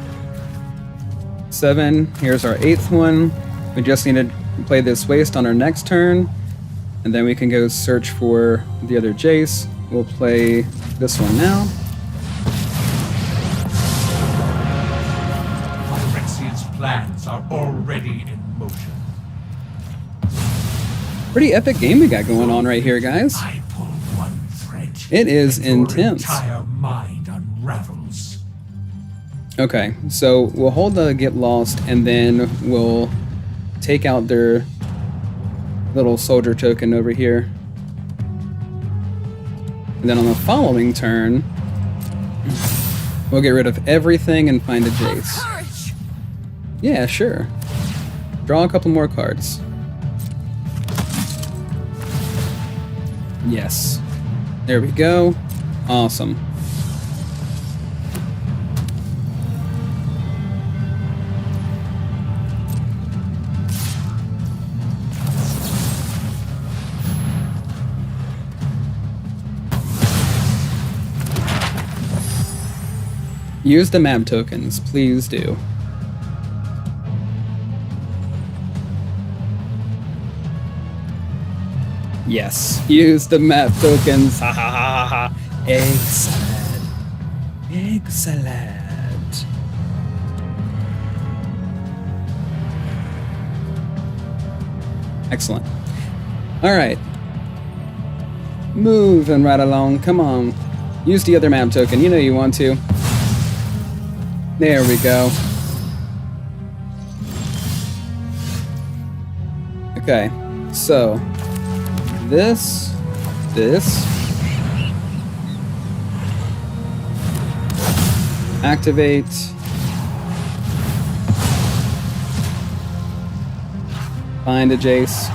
7, here's our 8th one. We just need to play this waste on our next turn. And then we can go search for the other Jace. We'll play this one now. Phyrexia's plans are already in motion. Pretty epic game we got going on right here, guys. I pull one thread. It is and intense. Your entire mind unravels. Okay, so we'll hold the get lost and then we'll take out their little soldier token over here. And then on the following turn, we'll get rid of everything and find a Jace. Yeah, sure. Draw a couple more cards. Yes. There we go. Awesome. Use the map tokens, please do. Yes, use the map tokens. Ha ha ha ha ha. Excellent. Excellent. Excellent. Alright. Moving right along. Come on. Use the other map token. You know you want to. There we go. Okay. So. This. Activate. Find a Jace.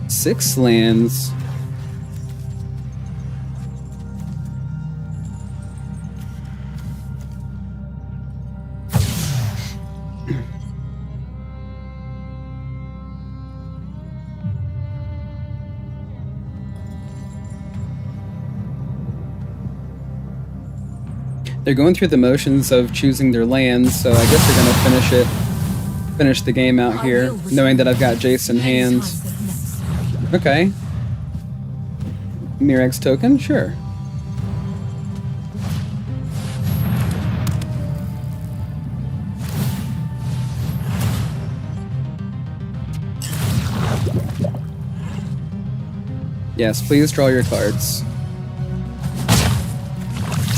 Six lands. They're going through the motions of choosing their lands, so I guess they're gonna finish the game out here, knowing that I've got Jace in hand. Okay. Mirrex token? Sure. Yes, please draw your cards.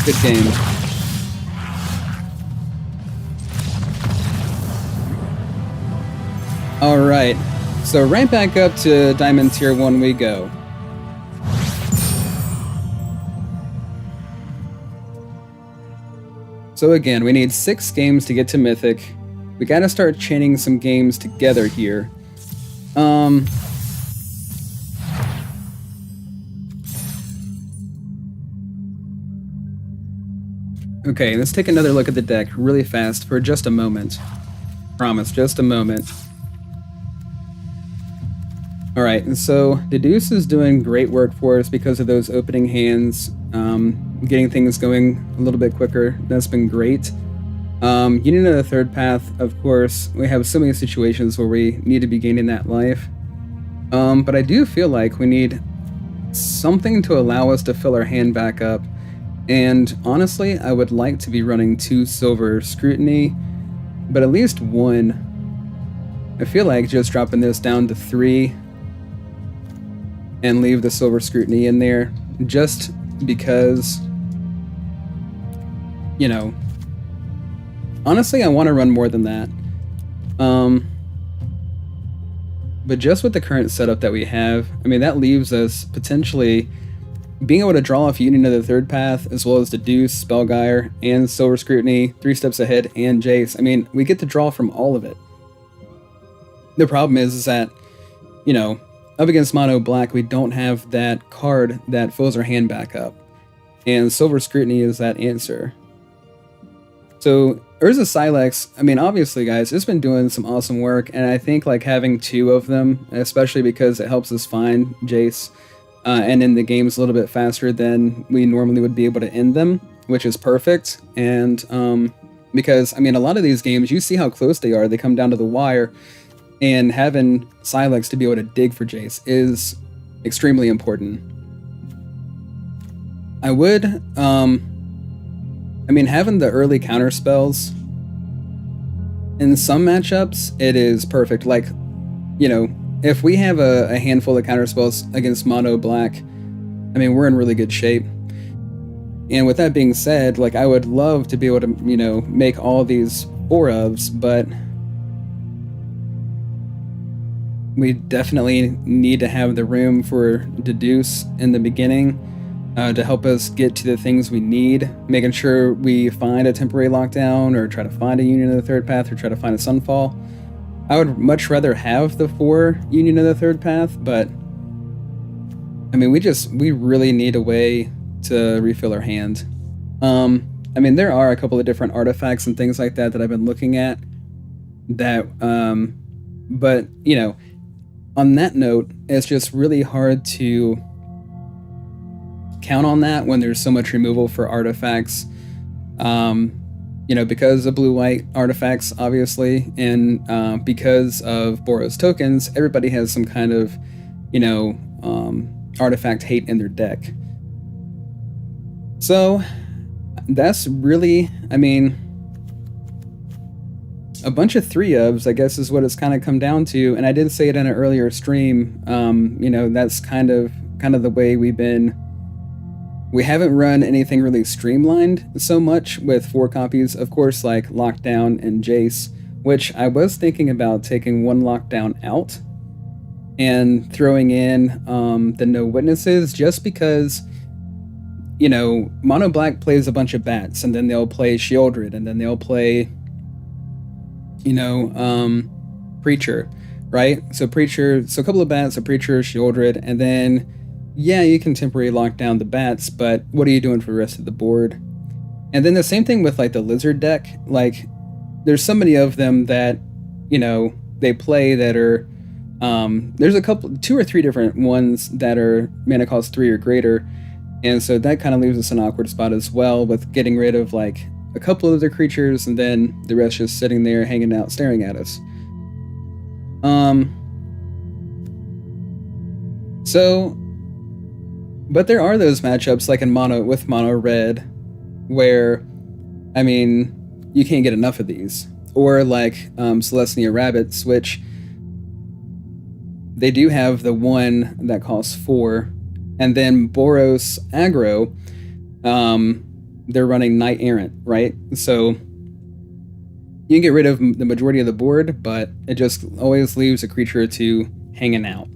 Good game. Alright, so right back up to Diamond Tier 1 we go. So again, we need 6 games to get to Mythic. We gotta start chaining some games together here. Okay, let's take another look at the deck really fast for just a moment. Promise, just a moment. Alright, so Deduce is doing great work for us because of those opening hands, getting things going a little bit quicker. That's been great. Union of the Third Path, of course, we have so many situations where we need to be gaining that life. But I do feel like we need something to allow us to fill our hand back up. And honestly, I would like to be running 2 Silver Scrutiny, but at least 1. I feel like just dropping this down to 3 and leave the Silver Scrutiny in there, just because, you know, honestly, I want to run more than that. But just with the current setup that we have, I mean, that leaves us potentially being able to draw off Union of the Third Path, as well as Deduce, Spellgyre, and Silver Scrutiny, 3 steps ahead, and Jace. I mean, we get to draw from all of it. The problem is that, you know, up against Mono Black, we don't have that card that fills our hand back up. And Silver Scrutiny is that answer. So, Urza Silex, I mean, obviously, guys, it's been doing some awesome work, and I think, like, having 2 of them, especially because it helps us find Jace, and end the games a little bit faster than we normally would be able to end them, which is perfect. And because, I mean, a lot of these games, you see how close they are. They come down to the wire, and having Silex to be able to dig for Jace is extremely important. I would, I mean, having the early counter spells, in some matchups, it is perfect. Like, you know, if we have a handful of counter spells against Mono Black, I mean, we're in really good shape. And with that being said, like, I would love to be able to, you know, make all these 4-ofs, but we definitely need to have the room for Deduce in the beginning to help us get to the things we need, making sure we find a temporary lockdown or try to find a Union of the Third Path or try to find a Sunfall. I would much rather have the 4 Union of the Third Path, but I mean, we really need a way to refill our hand. I mean, there are a couple of different artifacts and things like that that I've been looking at that, but, you know, on that note, it's just really hard to count on that when there's so much removal for artifacts. you know, because of blue-white artifacts, obviously, and because of Boros tokens, everybody has some kind of, you know, artifact hate in their deck. So that's really, I mean, a bunch of 3-ofs, I guess, is what it's kind of come down to. And I did say it in an earlier stream. You know, that's kind of the way we've been. We haven't run anything really streamlined so much with 4 copies, of course, like Lockdown and Jace, which I was thinking about taking one Lockdown out and throwing in the No Witnesses, just because, you know, Mono Black plays a bunch of bats, and then they'll play Shieldred, and then they'll play, you know, Preacher, right? So Preacher, so a couple of bats, a Preacher, Shieldred, and then, yeah, you can temporarily lock down the bats, but what are you doing for the rest of the board? And then the same thing with, like, the Lizard deck. Like, there's so many of them that, you know, they play that are, there's a couple, 2 or 3 different ones that are mana cost 3 or greater, and so that kind of leaves us in an awkward spot as well, with getting rid of, like, a couple of their creatures, and then the rest just sitting there, hanging out, staring at us. But there are those matchups, like in mono red, where, I mean, you can't get enough of these. Or like Celestia Rabbits, which they do have the one that costs 4, and then Boros aggro, they're running Knight Errant, right? So you can get rid of the majority of the board, but it just always leaves a creature or 2 hanging out.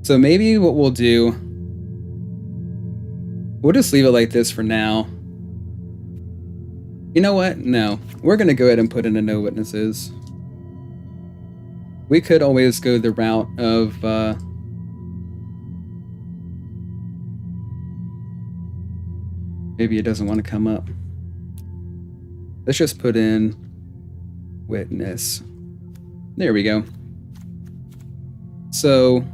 So maybe what we'll do, we'll just leave it like this for now. You know what? No. We're going to go ahead and put in a No Witnesses. We could always go the route of... maybe it doesn't want to come up. Let's just put in Witness. There we go. So...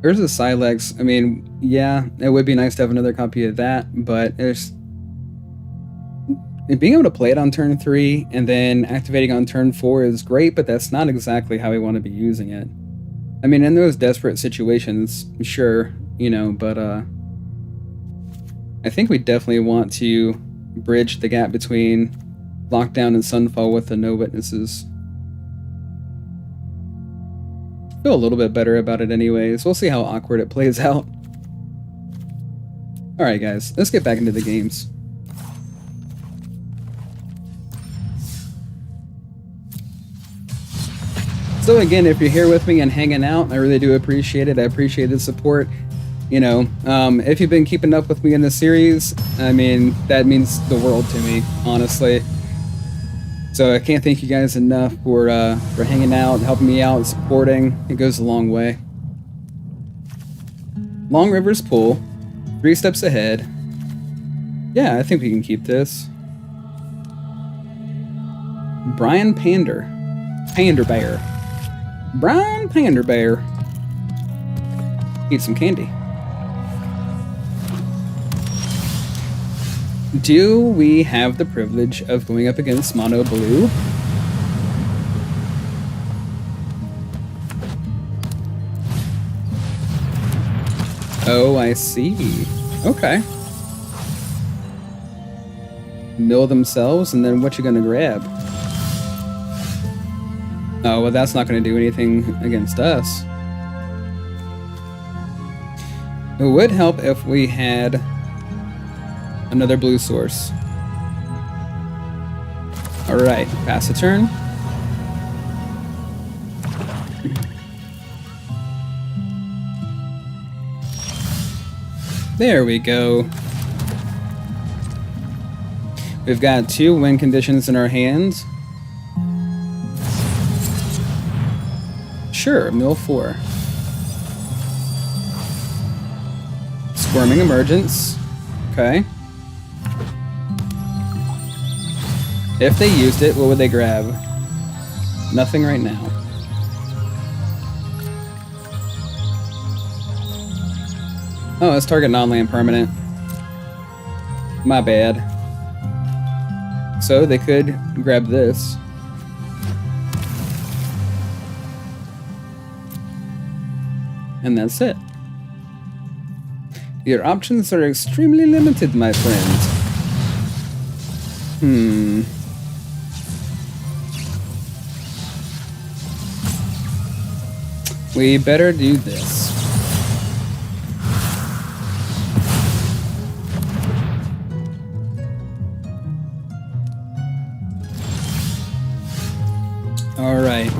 there's a Silex. I mean, yeah, it would be nice to have another copy of that, but there's... being able to play it on turn 3 and then activating on turn 4 is great, but that's not exactly how we want to be using it. I mean, in those desperate situations, sure, you know, but I think we definitely want to bridge the gap between Lockdown and Sunfall with the No Witnesses. Feel a little bit better about it anyways. We'll see how awkward it plays out. Alright guys, let's get back into the games. So again, if you're here with me and hanging out, I really do appreciate it. I appreciate the support. You know, if you've been keeping up with me in the series, I mean, that means the world to me, honestly. So I can't thank you guys enough for hanging out, helping me out, supporting. It goes a long way. Long River's Pool. 3 steps ahead. Yeah, I think we can keep this. Brian Pander. Pander Bear. Brian Pander Bear. Eat some candy. Do we have the privilege of going up against Mono Blue? Oh, I see. Okay. Mill themselves, and then what you gonna grab? Oh, well, that's not gonna do anything against us. It would help if we had another blue source. Alright, pass a turn. There we go. We've got 2 win conditions in our hands. Sure, mill 4. Squirming Emergence. Okay. If they used it, what would they grab? Nothing right now. Oh, let's target non-land permanent. My bad. So they could grab this. And that's it. Your options are extremely limited, my friend. We better do this. Alright.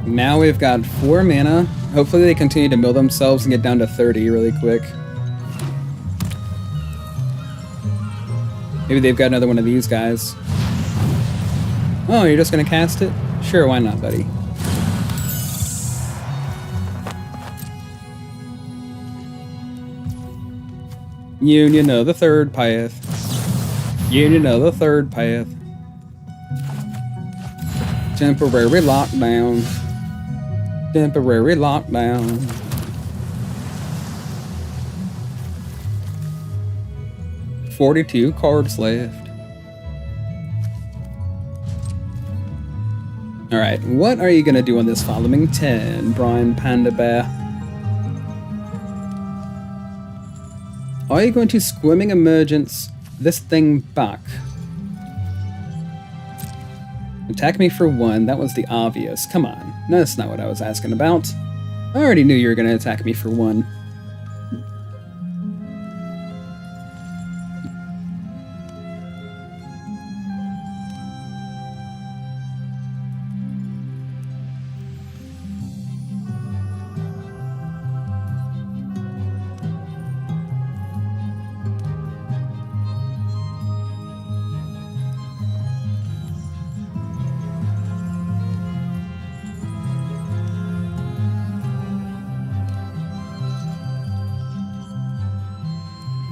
Now we've got 4 mana. Hopefully they continue to mill themselves and get down to 30 really quick. Maybe they've got another one of these guys. Oh, you're just gonna cast it? Sure, why not, buddy? Union of the third path. Union of the third path. Temporary lockdown. Temporary lockdown. $42 cards left. Alright, what are you gonna do on this following 10, Brian Panda Bear? Are you going to Squimming Emergence this thing back? Attack me for 1, that was the obvious. Come on, no, that's not what I was asking about. I already knew you were going to attack me for 1.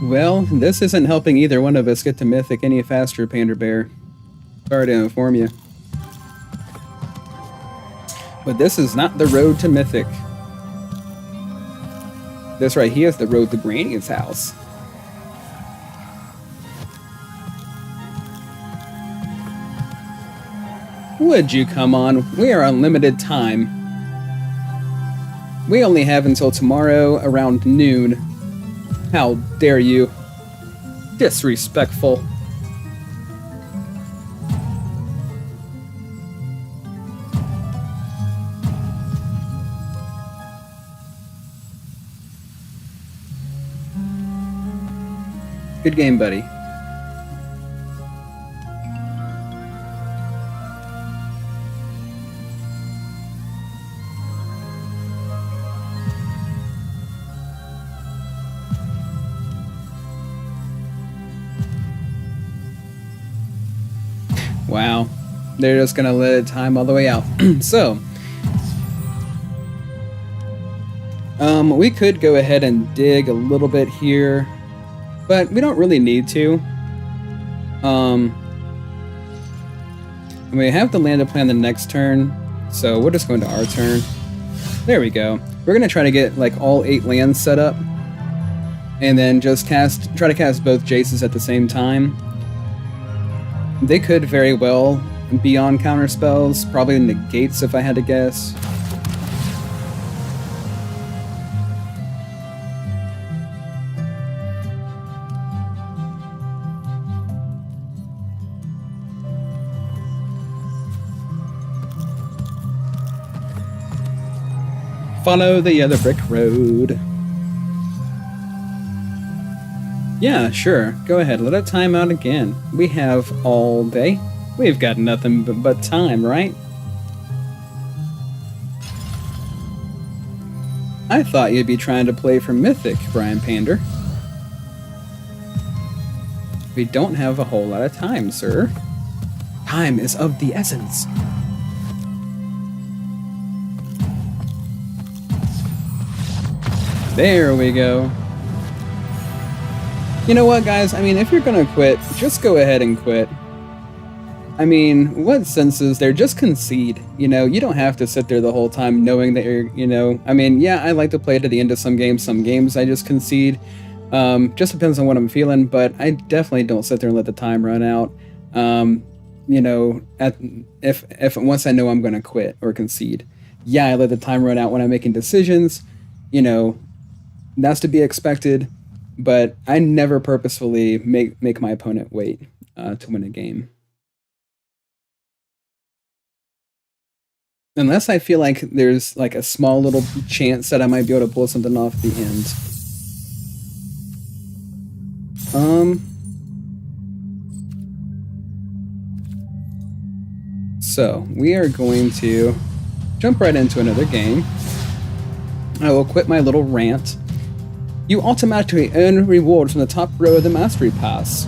Well, this isn't helping either one of us get to Mythic any faster, Panda Bear. Sorry to inform you. But this is not the road to Mythic. This right here is the road to Granny's house. Would you come on? We are on limited time. We only have until tomorrow around noon. How dare you? Disrespectful. Good game, buddy. Wow, they're just gonna let it time all the way out. So, we could go ahead and dig a little bit here, but we don't really need to. And we have the land to plan the next turn, so we're just going to our turn. There we go. We're gonna try to get like all 8 lands set up, and then just try to cast both Jaces at the same time. They could very well be on counter spells, probably negates if I had to guess. Follow the other brick road. Yeah, sure. Go ahead. Let it time out again. We have all day. We've got nothing but time, right? I thought you'd be trying to play for Mythic, Brian Pander. We don't have a whole lot of time, sir. Time is of the essence. There we go. You know what, guys? I mean, if you're gonna quit, just go ahead and quit. I mean, what sense is there? Just concede. You know, you don't have to sit there the whole time knowing that you're, you know... I mean, yeah, I like to play to the end of some games. Some games I just concede. Just depends on what I'm feeling, but I definitely don't sit there and let the time run out. You know, if once I know I'm going to quit or concede, yeah, I let the time run out when I'm making decisions. You know, that's to be expected, but I never purposefully make my opponent wait to win a game. Unless I feel like there's like a small little chance that I might be able to pull something off at the end. So we are going to jump right into another game. I will quit my little rant. You automatically earn rewards from the top row of the Mastery Pass.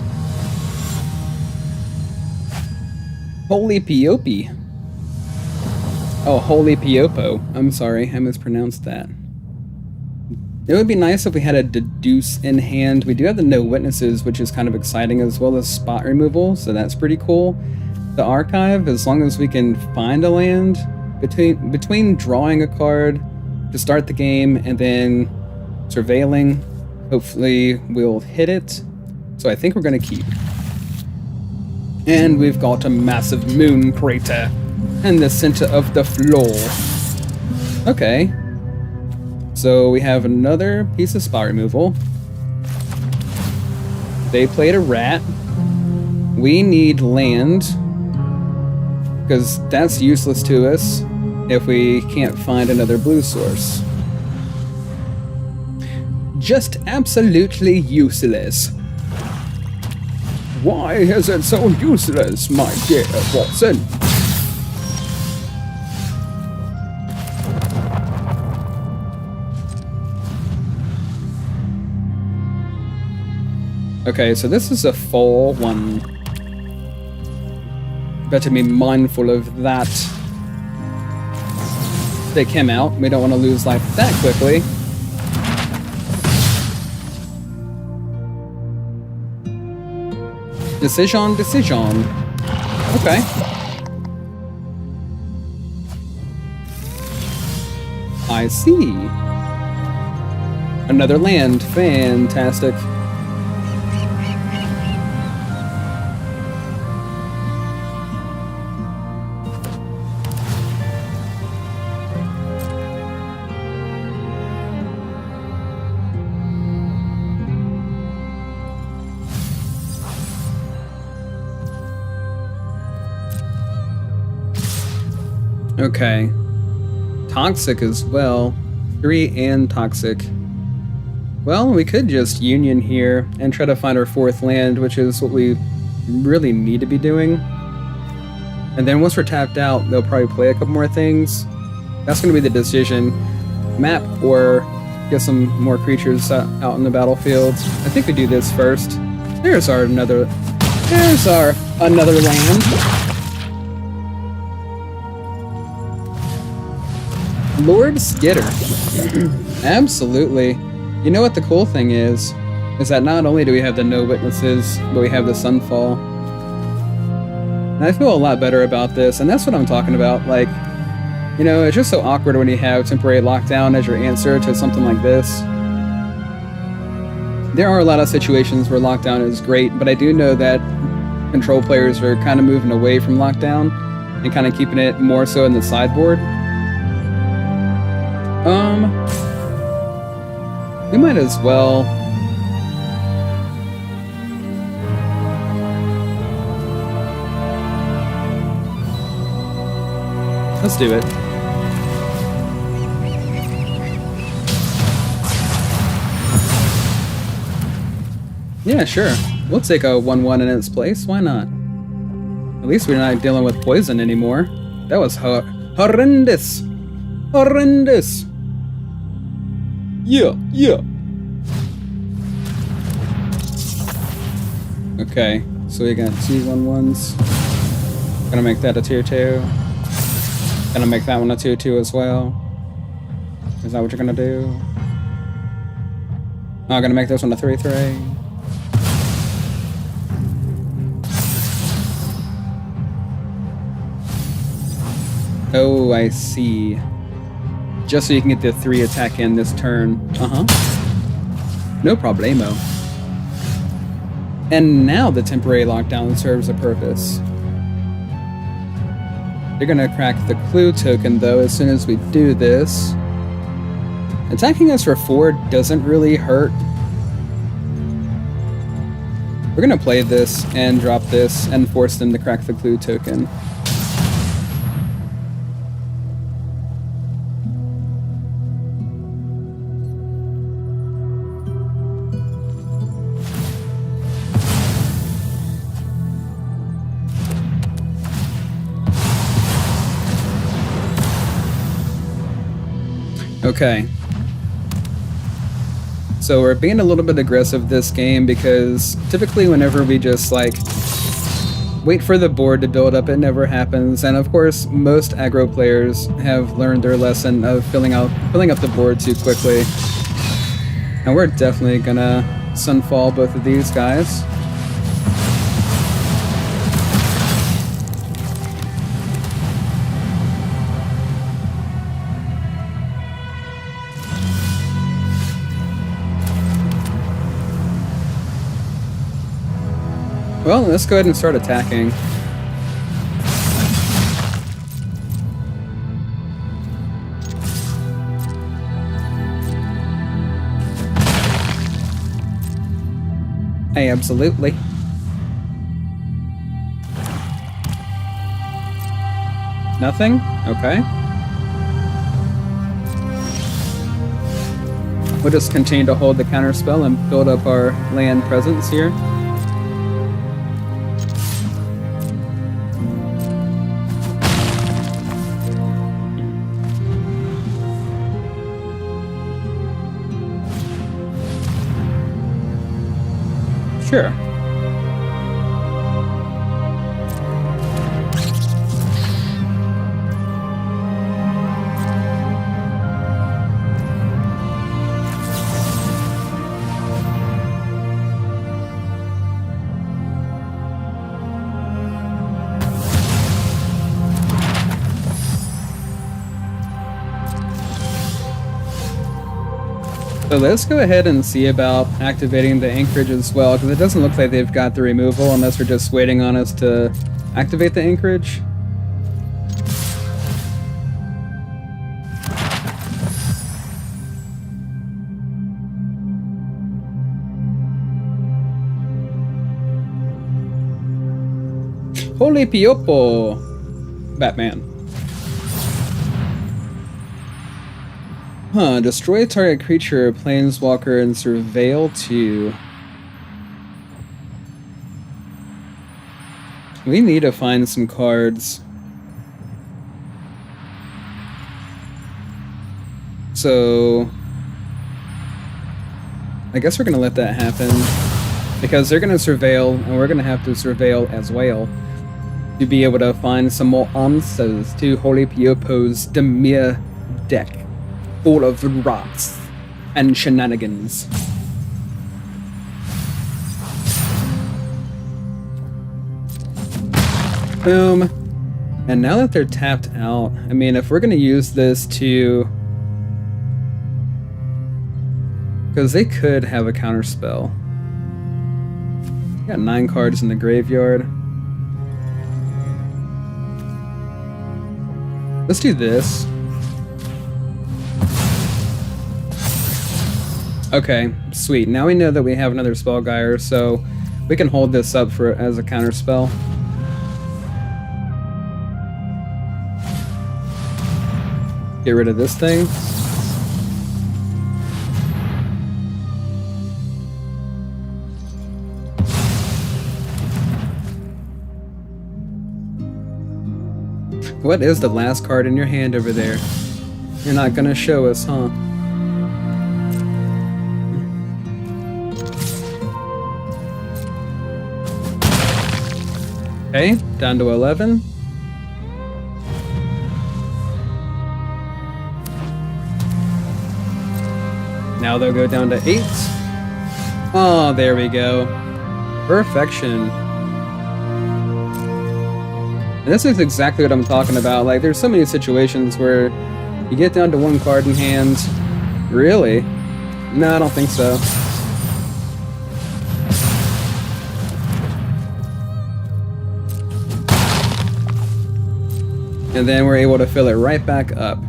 Holy Piopi. Oh, Holy Piopo. I'm sorry, I mispronounced that. It would be nice if we had a deduce in hand. We do have the no witnesses, which is kind of exciting, as well as spot removal, so that's pretty cool. The archive, as long as we can find a land, between drawing a card to start the game and then surveilling, hopefully we'll hit it. So I think we're going to keep. And we've got a massive moon crater in the center of the floor. Okay. So we have another piece of spot removal. They played a rat. We need land, because that's useless to us if we can't find another blue source. Just absolutely useless. Why is it so useless, my dear Watson? Okay, so this is a 4-1. Better be mindful of that. Take him out. We don't want to lose life that quickly. Decision. Okay. I see. Another land. Fantastic. Okay. Toxic as well. 3 and toxic. Well, we could just union here and try to find our 4th land, which is what we really need to be doing. And then once we're tapped out, they'll probably play a couple more things. That's going to be the decision. Map or get some more creatures out in the battlefield. I think we do this first. There's our another land. Lord Skitter. Absolutely. You know what the cool thing is that not only do we have the no witnesses, but we have the sunfall. And I feel a lot better about this, and that's what I'm talking about. Like, you know, it's just so awkward when you have temporary lockdown as your answer to something like this. There are a lot of situations where lockdown is great, but I do know that control players are kind of moving away from lockdown and kind of keeping it more so in the sideboard. We might as well. Let's do it. Yeah, sure. We'll take a 1/1 in its place. Why not? At least we're not dealing with poison anymore. That was horrendous. Horrendous. Yeah. Okay, so we got 2 1/1s. Gonna make that a tier 2. Gonna make that one a tier 2 as well. Is that what you're gonna do? Oh, I'm gonna make this one a 3/3. Oh, I see. Just so you can get the 3 attack in this turn. No problemo. And now the temporary lockdown serves a purpose. They're gonna crack the clue token though as soon as we do this. Attacking us for 4 doesn't really hurt. We're gonna play this and drop this and force them to crack the clue token. Okay. So we're being a little bit aggressive this game because typically whenever we just like wait for the board to build up, it never happens. And of course, most aggro players have learned their lesson of filling up the board too quickly. And we're definitely gonna sunfall both of these guys. Well, let's go ahead and start attacking. Hey, absolutely. Nothing? Okay. We'll just continue to hold the counterspell and build up our land presence here. Sure. So let's go ahead and see about activating the anchorage as well, because it doesn't look like they've got the removal unless they're just waiting on us to activate the anchorage. Holy Piopo! Batman. Huh, destroy target creature, planeswalker, and surveil 2. We need to find some cards. So I guess we're gonna let that happen. Because they're gonna surveil, and we're gonna have to surveil as well to be able to find some more answers to Holy Piopo's Demir deck. Full of rocks and shenanigans. Boom. And now that they're tapped out, I mean, if we're going to use this to... Because they could have a counter spell. Got 9 cards in the graveyard. Let's do this. Okay, sweet. Now we know that we have another spell Spellgyre, so we can hold this up for as a counter spell. Get rid of this thing. What is the last card in your hand over there? You're not gonna show us, huh? Okay, down to 11. Now they'll go down to 8. Oh, there we go. Perfection. And this is exactly what I'm talking about. Like, there's so many situations where you get down to 1 card in hand. Really? No, I don't think so. And then we're able to fill it right back up.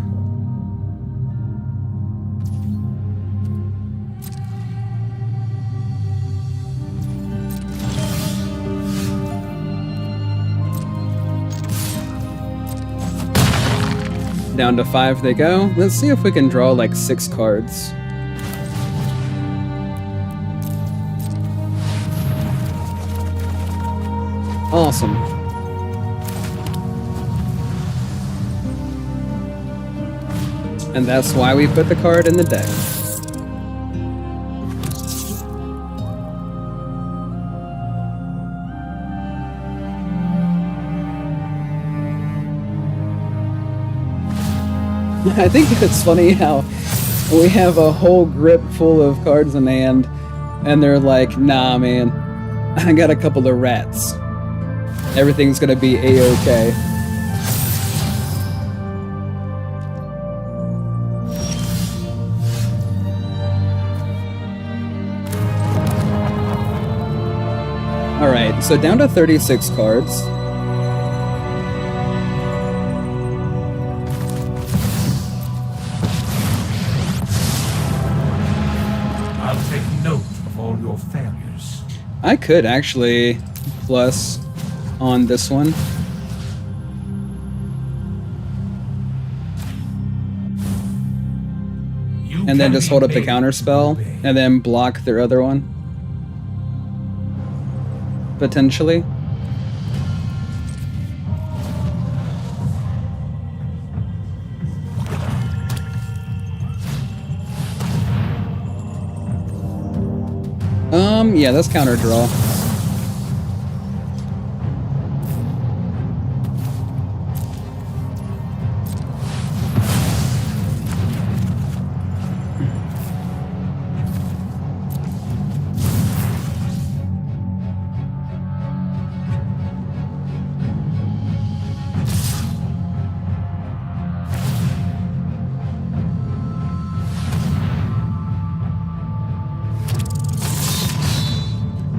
Down to 5 they go. Let's see if we can draw like 6 cards. Awesome. And that's why we put the card in the deck. I think it's funny how we have a whole grip full of cards in hand, and they're like, nah, man, I got a couple of rats. Everything's gonna be a-okay. Alright, so down to 36 cards. I could actually plus on this one. And then just hold up the counter spell and then block their other one. Potentially. Yeah, that's counter draw.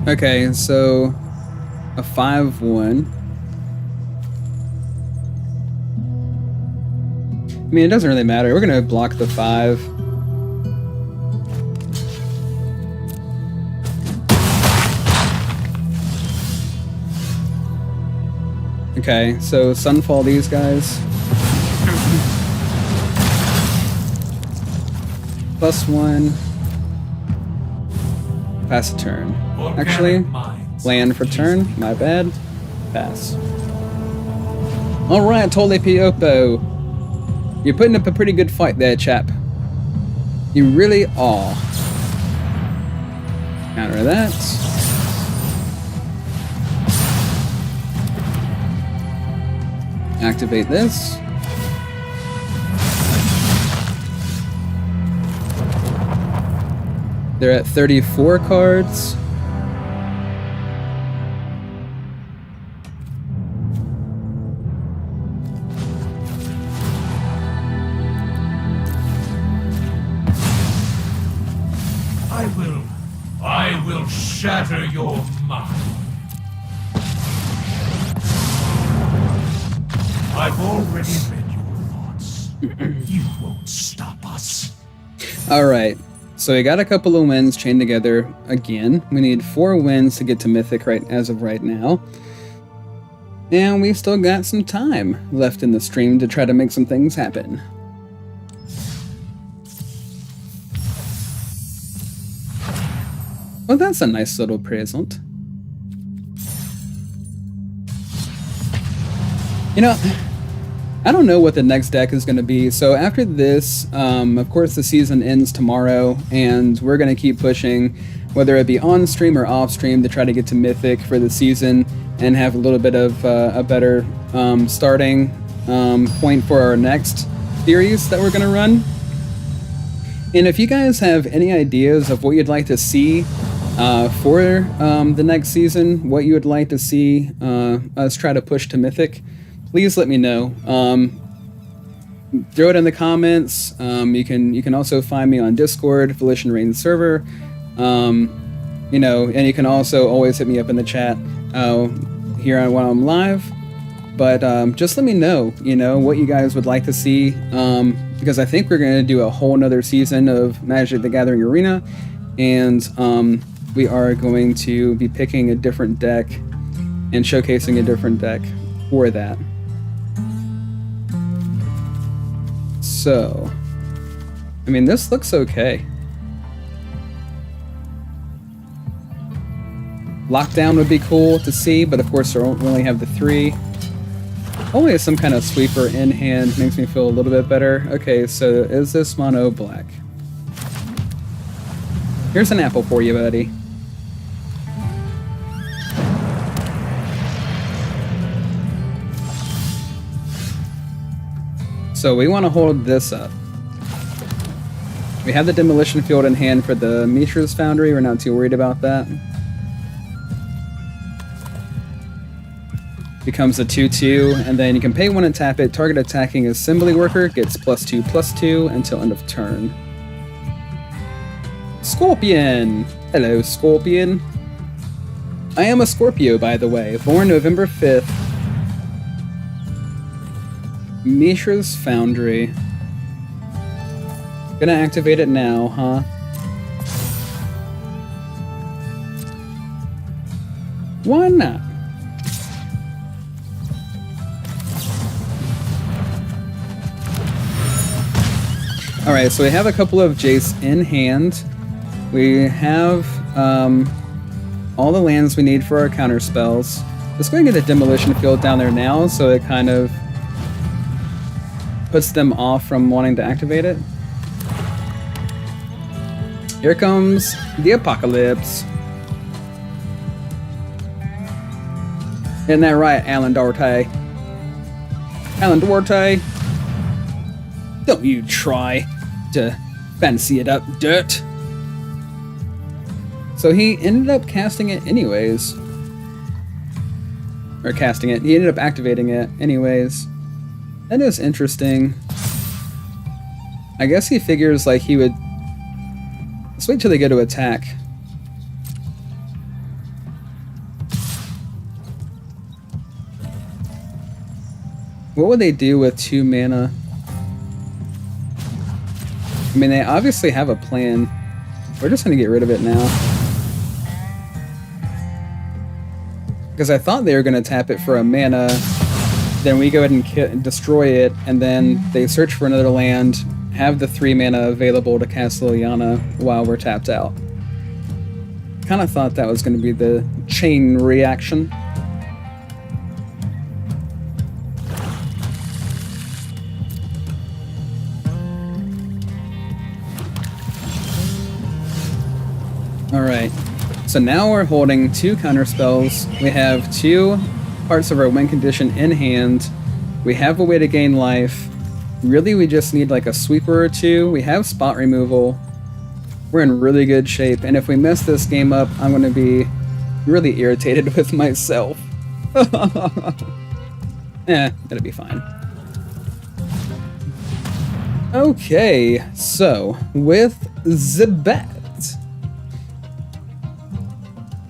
Okay, so a 5/1. I mean, it doesn't really matter. We're gonna block the 5. Okay, so Sunfall these guys. +1. Pass a turn. Actually, land for turn. My bad. Pass. Alright, Tole Piopo. You're putting up a pretty good fight there, chap. You really are. Counter that. Activate this. They're at 34 cards. I will shatter your mind. I've already read your thoughts. You won't stop us. Alright. So we got a couple of wins chained together again. We need 4 wins to get to Mythic as of right now. And we still got some time left in the stream to try to make some things happen. Well, that's a nice little present. You know, I don't know what the next deck is going to be. So after this, of course, the season ends tomorrow, and we're going to keep pushing, whether it be on stream or off stream, to try to get to Mythic for the season and have a little bit of a better starting point for our next series that we're going to run. And if you guys have any ideas of what you'd like to see for the next season, what you would like to see us try to push to Mythic, please let me know. Throw it in the comments. You can also find me on Discord, Volition Reign server. You know, and you can also always hit me up in the chat here on when I'm live. But just let me know, you know, what you guys would like to see, because I think we're going to do a whole nother season of Magic the Gathering Arena, and we are going to be picking a different deck and showcasing a different deck for that. So, I mean, this looks okay. Lockdown would be cool to see, but of course we only have the 3. Only some kind of sweeper in hand makes me feel a little bit better. Okay, so is this mono black? Here's an apple for you, buddy. So we want to hold this up. We have the demolition field in hand for the Mishra's Foundry. We're not too worried about that. Becomes a 2/2, and then you can pay 1 and tap it. Target attacking assembly worker gets +2/+2 until end of turn. Scorpion! Hello, Scorpion. I am a Scorpio, by the way. Born November 5th. Mishra's Foundry. Gonna activate it now, huh? Why not? Alright, so we have a couple of Jace in hand. We have all the lands we need for our counter spells. Let's go and get a demolition field down there now, so it kind of puts them off from wanting to activate it. Here comes the apocalypse. Isn't that right, Alan Duarte? Alan Duarte, don't you try to fancy it up, dirt. So he ended up casting it anyways. Or casting it. He ended up activating it anyways. That is interesting. I guess he figures like he would... Let's wait till they go to attack. What would they do with 2 mana? I mean, they obviously have a plan. We're just going to get rid of it now. Because I thought they were going to tap it for a mana, then we go ahead and destroy it, and then they search for another land, have the 3 mana available to cast Liliana while we're tapped out. Kind of thought that was going to be the chain reaction. Alright, so now we're holding 2 counter spells. We have 2 parts of our win condition in hand. We have a way to gain life. Really, we just need like a sweeper or 2. We have spot removal. We're in really good shape, and if we mess this game up, I'm going to be really irritated with myself. It'll be fine. Okay, so with the bet,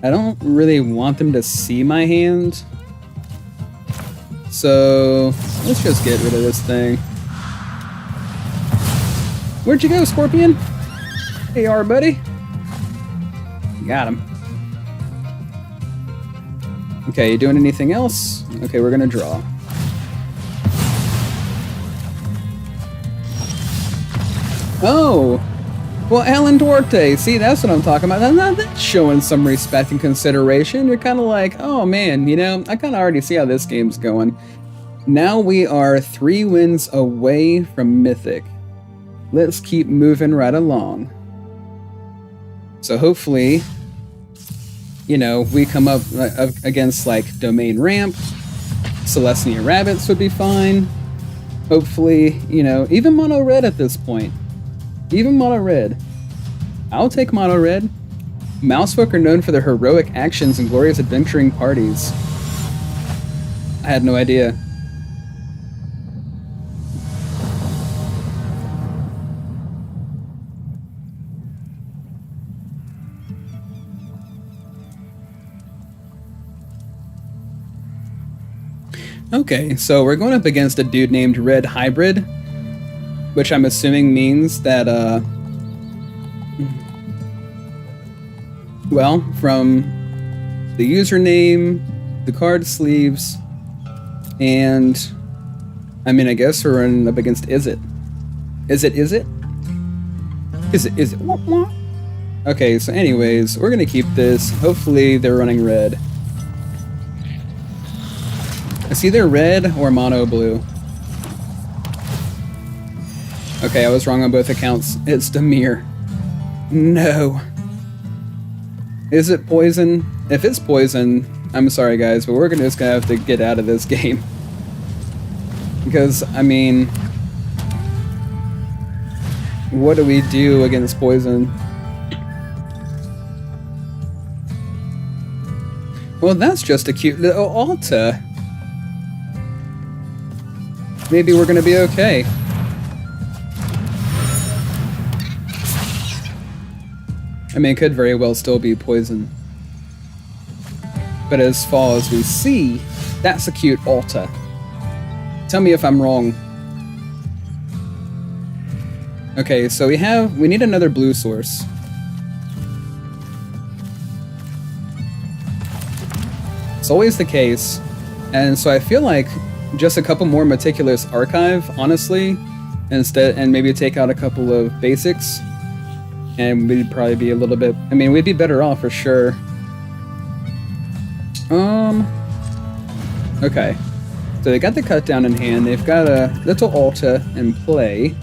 I don't really want them to see my hand, so let's just get rid of this thing. Where'd you go, Scorpion? Hey, you are, buddy. Got him. Okay, you doing anything else? Okay, we're gonna draw. Oh! Well, Alan Duarte, see, that's what I'm talking about. That's showing some respect and consideration. You're kind of like, oh man, you know, I kind of already see how this game's going. Now we are 3 wins away from Mythic. Let's keep moving right along. So hopefully, you know, we come up against like Domain Ramp, Celestia Rabbits would be fine. Hopefully, you know, even Mono Red at this point. Even Mono Red. I'll take Mono Red. Mousefolk are known for their heroic actions and glorious adventuring parties. I had no idea. Okay, so we're going up against a dude named Red Hybrid, which I'm assuming means that, well, from the username, the card sleeves, and, I mean, I guess we're running up against Is It? Is it? Is it? Is it? Is it? Wah, wah. Okay, so anyways, we're gonna keep this. Hopefully they're running red. It's either red or mono blue. Okay, I was wrong on both accounts. It's Demir. No. Is it poison? If it's poison, I'm sorry guys, but we're just gonna have to get out of this game. Because, I mean, what do we do against poison? Well, that's just a cute little Alta. Maybe we're gonna be okay. I mean, it could very well still be poison. But as far as we see, that's a cute Alta. Tell me if I'm wrong. Okay, so we need another blue source. It's always the case. And so I feel like just a couple more Meticulous Archive, honestly, and maybe take out a couple of basics. And we'd probably be a little bit, I mean, we'd be better off for sure. Okay. So they got the cut down in hand, they've got a little Alta in play.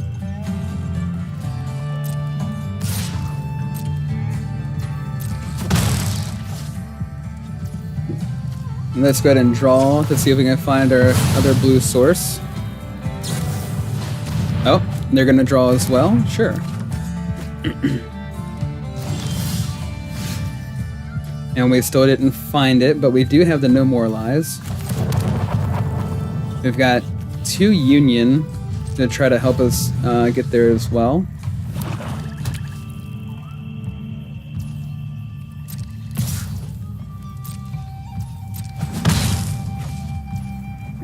Let's go ahead and draw to see if we can find our other blue source. Oh, they're gonna draw as well? Sure. And we still didn't find it, but we do have the No More Lies. We've got 2 Union to try to help us get there as well.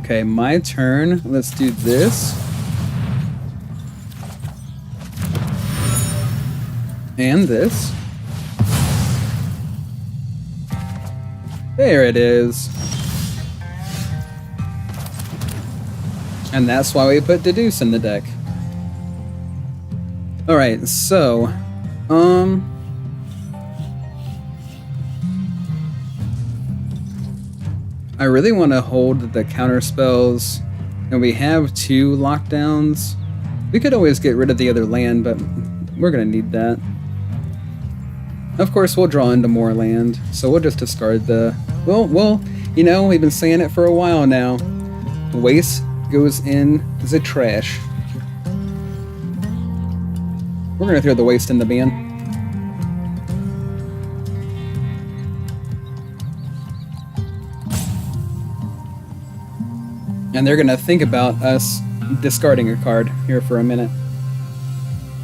Okay, my turn. Let's do this. And this. There it is. And that's why we put Deduce in the deck. Alright, so... I really want to hold the counter spells, and we have 2 lockdowns. We could always get rid of the other land, but we're gonna need that. Of course, we'll draw into more land, so we'll just discard the... Well, you know, we've been saying it for a while now. Waste goes in the trash. We're gonna throw the waste in the bin. And they're gonna think about us discarding a card here for a minute.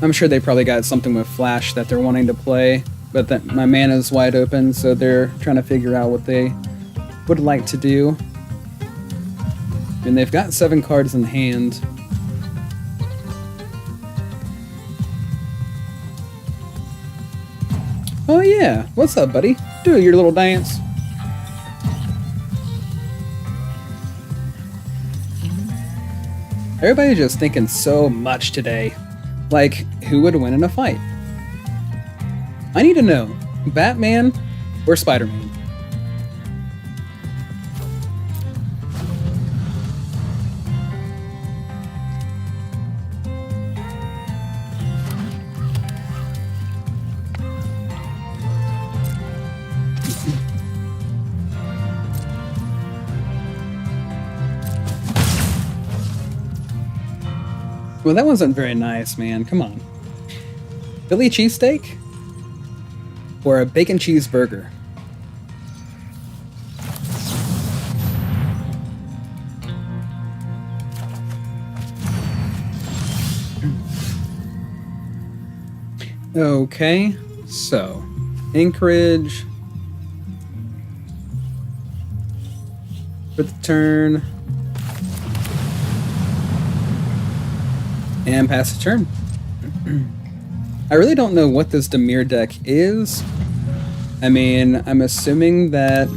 I'm sure they probably got something with Flash that they're wanting to play, but that my mana's wide open, so they're trying to figure out what they would like to do. And they've got 7 cards in hand. Oh yeah, what's up, buddy? Do your little dance. Everybody's just thinking so much today. Like, who would win in a fight? I need to know, Batman or Spider-Man? Well, that wasn't very nice, man. Come on. Philly cheesesteak? Or a bacon cheeseburger? Okay, so Anchorage for the turn. And pass the turn. I really don't know what this Dimir deck is. I mean, I'm assuming that...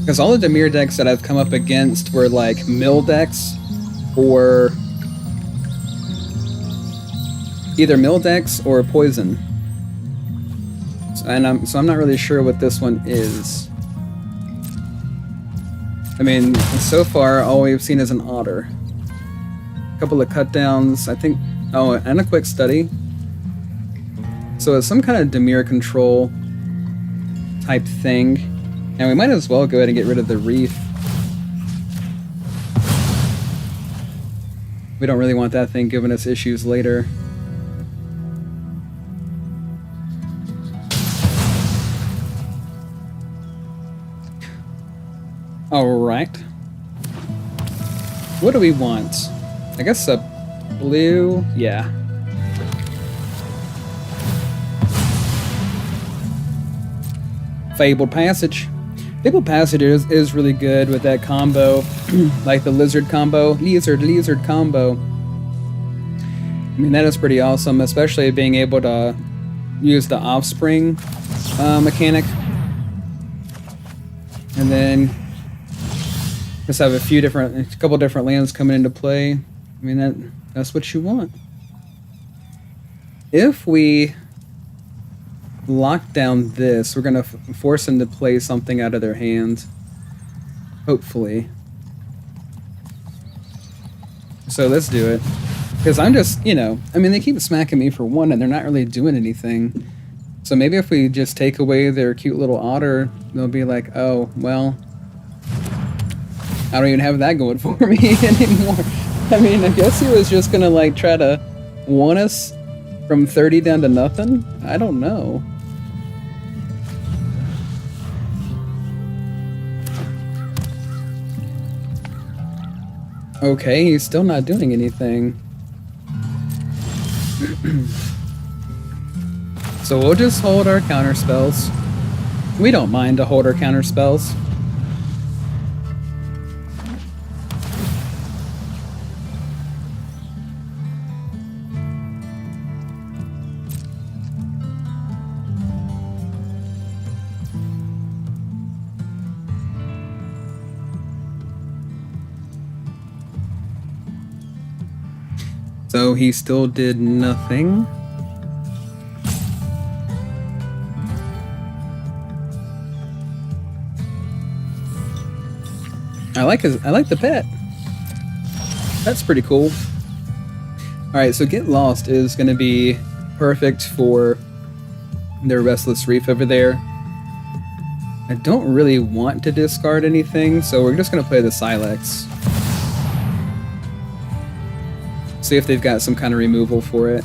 because all the Dimir decks that I've come up against were like mill decks, or either mill decks or poison. So I'm not really sure what this one is. I mean, so far all we've seen is an otter. A couple of cut downs, I think. Oh, and a quick study. So it's some kind of Dimir control type thing. And we might as well go ahead and get rid of the reef. We don't really want that thing giving us issues later. Alright. What do we want? I guess a blue? Yeah. Fabled Passage. Fabled Passage is really good with that combo, like the lizard combo. Lizard combo. I mean, that is pretty awesome, especially being able to use the offspring mechanic. And then just have a couple different lands coming into play. I mean, that's what you want. If we lock down this, we're gonna force them to play something out of their hand. Hopefully. So let's do it. Because I'm just, you know, I mean, they keep smacking me for one and they're not really doing anything. So maybe if we just take away their cute little otter, they'll be like, oh, well, I don't even have that going for me anymore. I mean, I guess he was just gonna like try to want us from 30 down to nothing? I don't know. Okay, he's still not doing anything. So we'll just hold our counter spells. We don't mind to hold our counter spells. So he still did nothing. I like the pet. That's pretty cool. Alright, so Get Lost is gonna be perfect for their Restless Reef over there. I don't really want to discard anything, so we're just gonna play the Silex. See if they've got some kind of removal for it.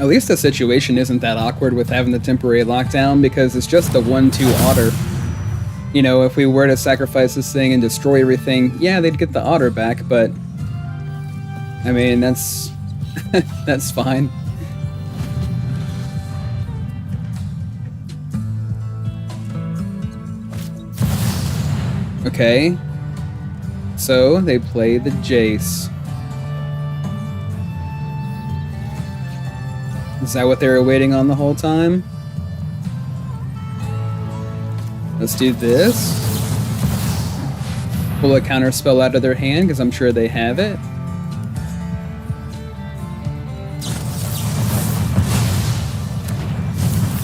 At least the situation isn't that awkward with having the temporary lockdown, because it's just the 1/2 otter. You know, if we were to sacrifice this thing and destroy everything, yeah, they'd get the otter back, but I mean, that's that's fine. Okay, so they play the Jace. Is that what they were waiting on the whole time? Let's do this. Pull a counter spell out of their hand, because I'm sure they have it.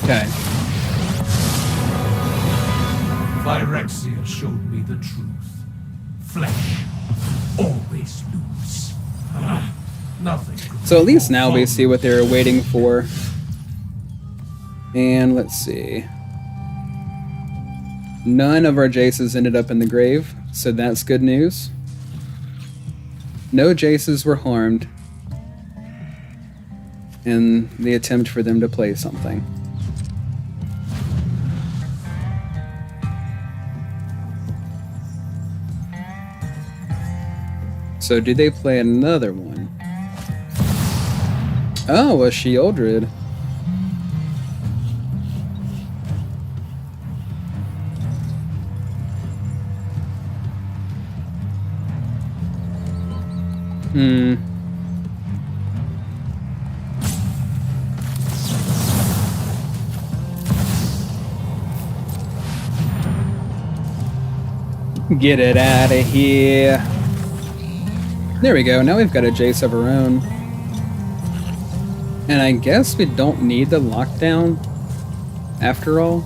Okay. Phyrexia showed me the truth. Flesh always lose. Nothing. So at least now we see what they were waiting for. And let's see. None of our Jaces ended up in the grave, so that's good news. No Jaces were harmed in the attempt for them to play something. So did they play another one? Oh, a Sheoldred. Hmm. Get it out of here. There we go. Now we've got a Jace of our own. And I guess we don't need the lockdown after all.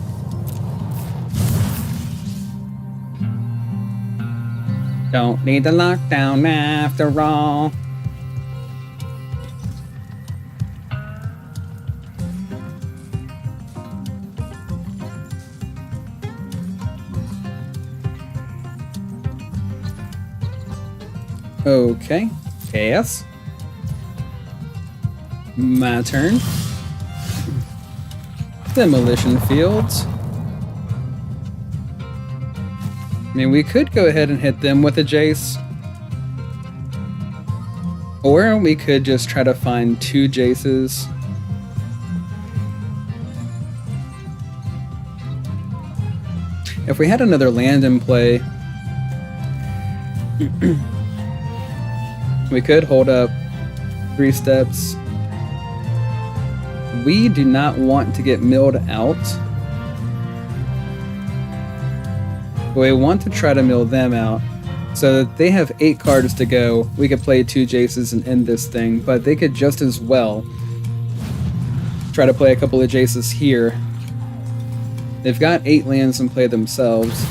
Don't need the lockdown after all. Okay, chaos. My turn. Demolition fields. I mean, we could go ahead and hit them with a Jace. Or we could just try to find 2 Jaces. If we had another land in play, we could hold up 3 steps. We do not want to get milled out. We want to try to mill them out so that they have 8 cards to go. We could play 2 Jaces and end this thing, but they could just as well try to play a couple of Jaces here. They've got 8 lands in play themselves.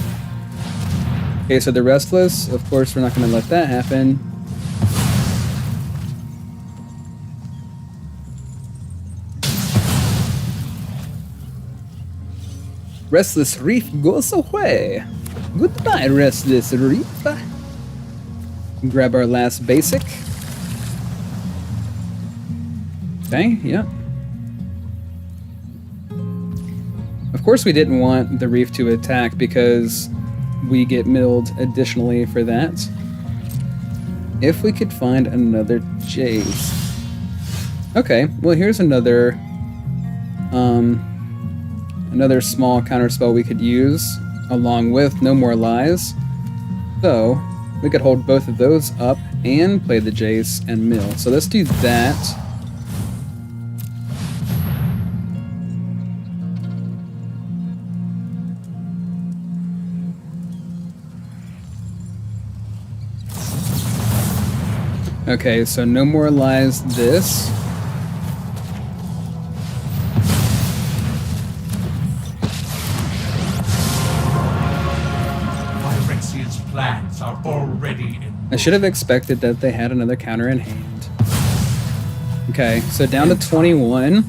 Okay, so they're restless. Of course, we're not going to let that happen. Restless Reef goes away. Goodbye, Restless Reef. Grab our last basic. Okay, yeah. Of course we didn't want the Reef to attack because we get milled additionally for that. If we could find another Jace. Okay, well here's another another small counterspell we could use along with No More Lies. So we could hold both of those up and play the Jace and mill. So let's do that. Okay, so No More Lies this. Plans are already in. I should have expected that they had another counter in hand. Okay, so down to 21.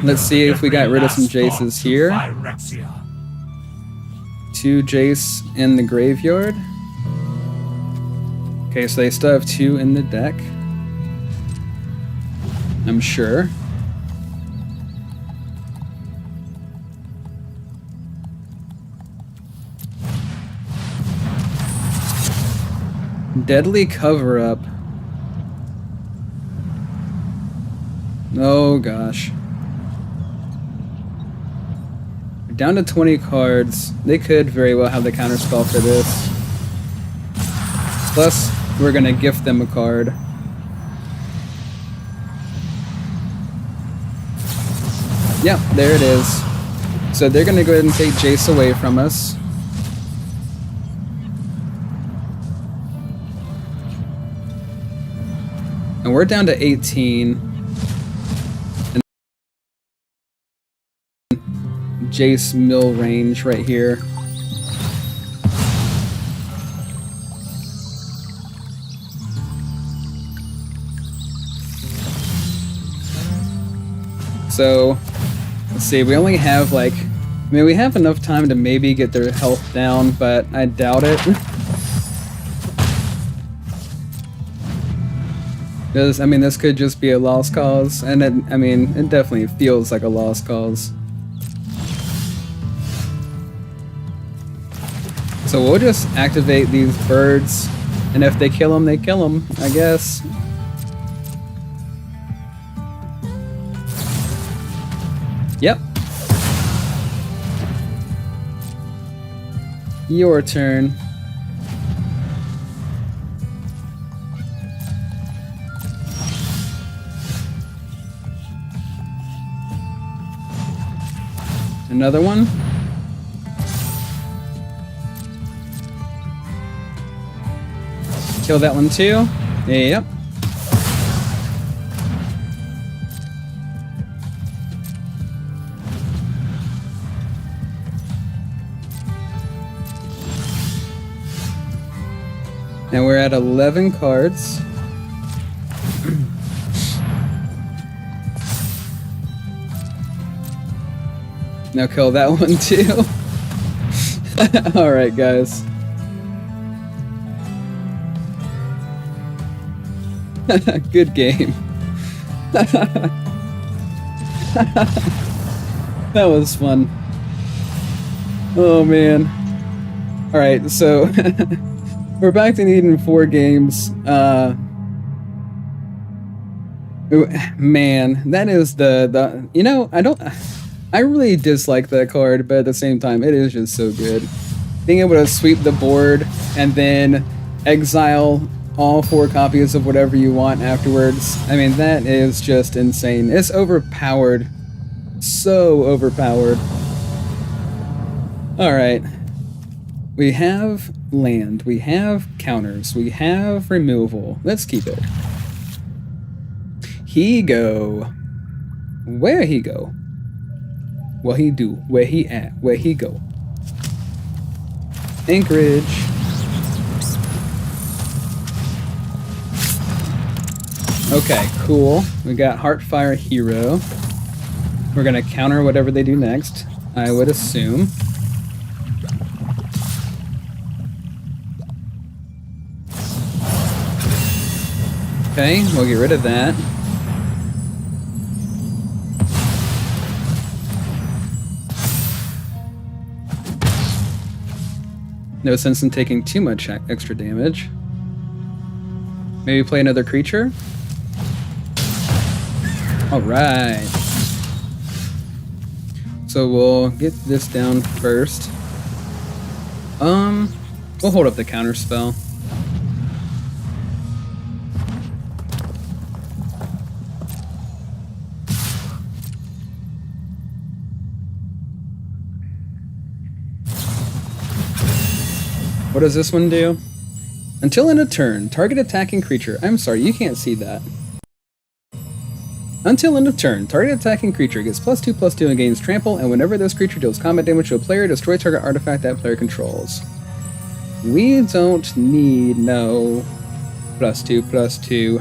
Let's see if we got rid of some Jaces here. 2 Jace in the graveyard. Okay, so they still have 2 in the deck. I'm sure. Deadly Cover-Up. Oh gosh. We're down to 20 cards. They could very well have the counterspell for this. Plus, we're gonna gift them a card. Yep, there it is. So they're gonna go ahead and take Jace away from us. And we're down to 18. And Jace mill range right here. So, let's see, we only have like, I mean, we have enough time to maybe get their health down, but I doubt it. Because, I mean, this could just be a lost cause, and it, I mean, it definitely feels like a lost cause. So we'll just activate these birds, and if they kill them, they kill them, I guess. Yep. Your turn. Another one. Kill that one too. Yep. Now we're at 11 cards. Now kill that one too. Alright, guys. Good game. That was fun. Oh man. Alright, so we're back to needing 4 games. Man, that is the you know, I really dislike that card, but at the same time, it is just so good. Being able to sweep the board and then exile all 4 copies of whatever you want afterwards. I mean, that is just insane. It's overpowered. So overpowered. Alright. We have land. We have counters. We have removal. Let's keep it. He go. Where he go? What he do? Where he at? Where he go? Anchorage. Okay, cool. We got Heartfire Hero. We're gonna counter whatever they do next, I would assume. Okay, we'll get rid of that. No sense in taking too much extra damage. Maybe play another creature? Alright. So we'll get this down first. We'll hold up the counter spell. What does this one do? Until end of turn, target attacking creature. I'm sorry, you can't see that. Until end of turn, target attacking creature gets +2/+2 and gains trample, and whenever this creature deals combat damage to a player, destroy target artifact that player controls. We don't need no +2/+2.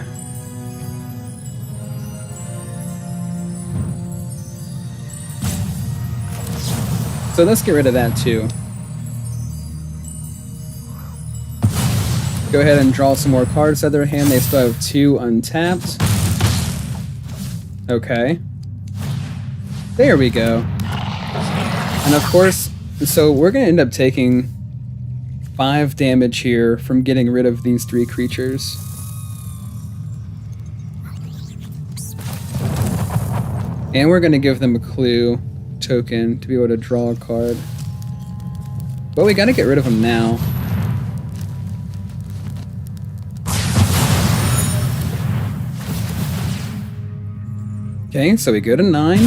So let's get rid of that too. Go ahead and draw some more cards out of their hand. They still have 2 untapped. Okay. There we go. And of course, so we're going to end up taking 5 damage here from getting rid of these 3 creatures. And we're going to give them a clue token to be able to draw a card. But we got to get rid of them now. Okay, so we go to 9.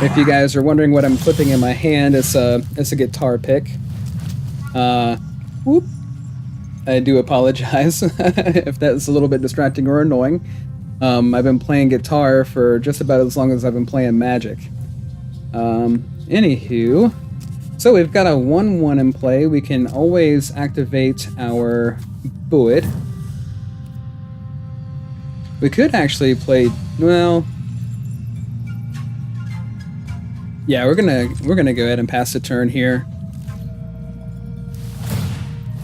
If you guys are wondering what I'm flipping in my hand, it's a guitar pick. Whoop. I do apologize if that's a little bit distracting or annoying. I've been playing guitar for just about as long as I've been playing Magic. Anywho, so we've got a 1/1 in play. We can always activate our Buoy. We could actually play, well, yeah, we're gonna go ahead and pass the turn here.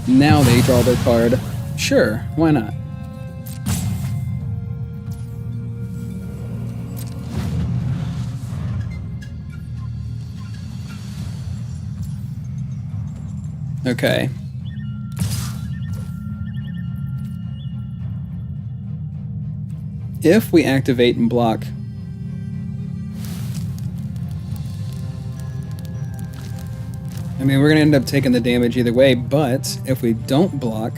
Now they draw their card. Sure, why not? Okay. If we activate and block, I mean, we're going to end up taking the damage either way, but if we don't block,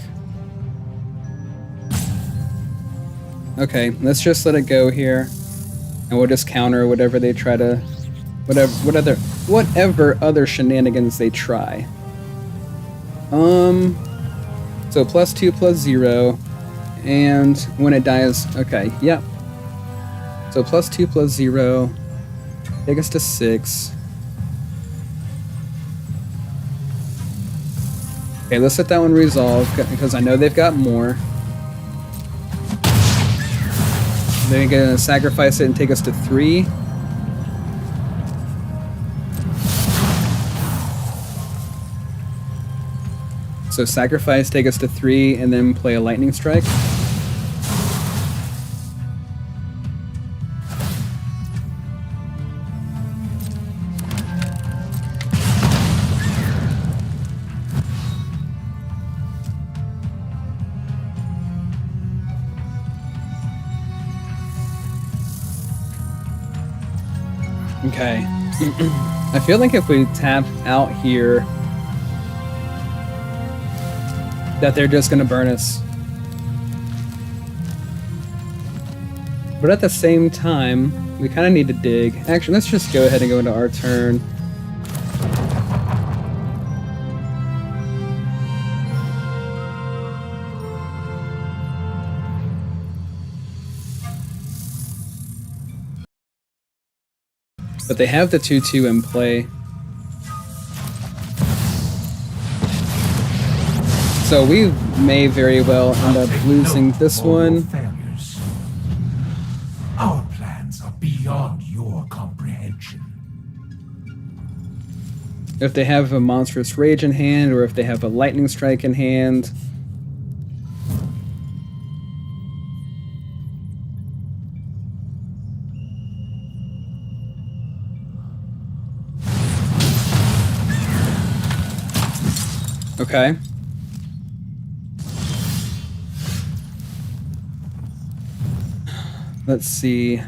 Okay, let's just let it go here. And we'll just counter whatever they try to... Whatever other shenanigans they try. So +2 +0. And when it dies... Okay, yep. So +2 +0. Take us to 6. Okay, let's let that one resolve, because I know they've got more. They're gonna sacrifice it and take us to 3. So sacrifice, take us to 3, and then play a lightning strike. Okay. I feel like if we tap out here, that they're just gonna burn us. But at the same time, we kind of need to dig. Actually, let's just go ahead and go into our turn. But they have the 2/2 in play. So we may very well end up losing this one. Failures. Our plans are beyond your comprehension. If they have a monstrous rage in hand, or if they have a lightning strike in hand. Okay. Let's see.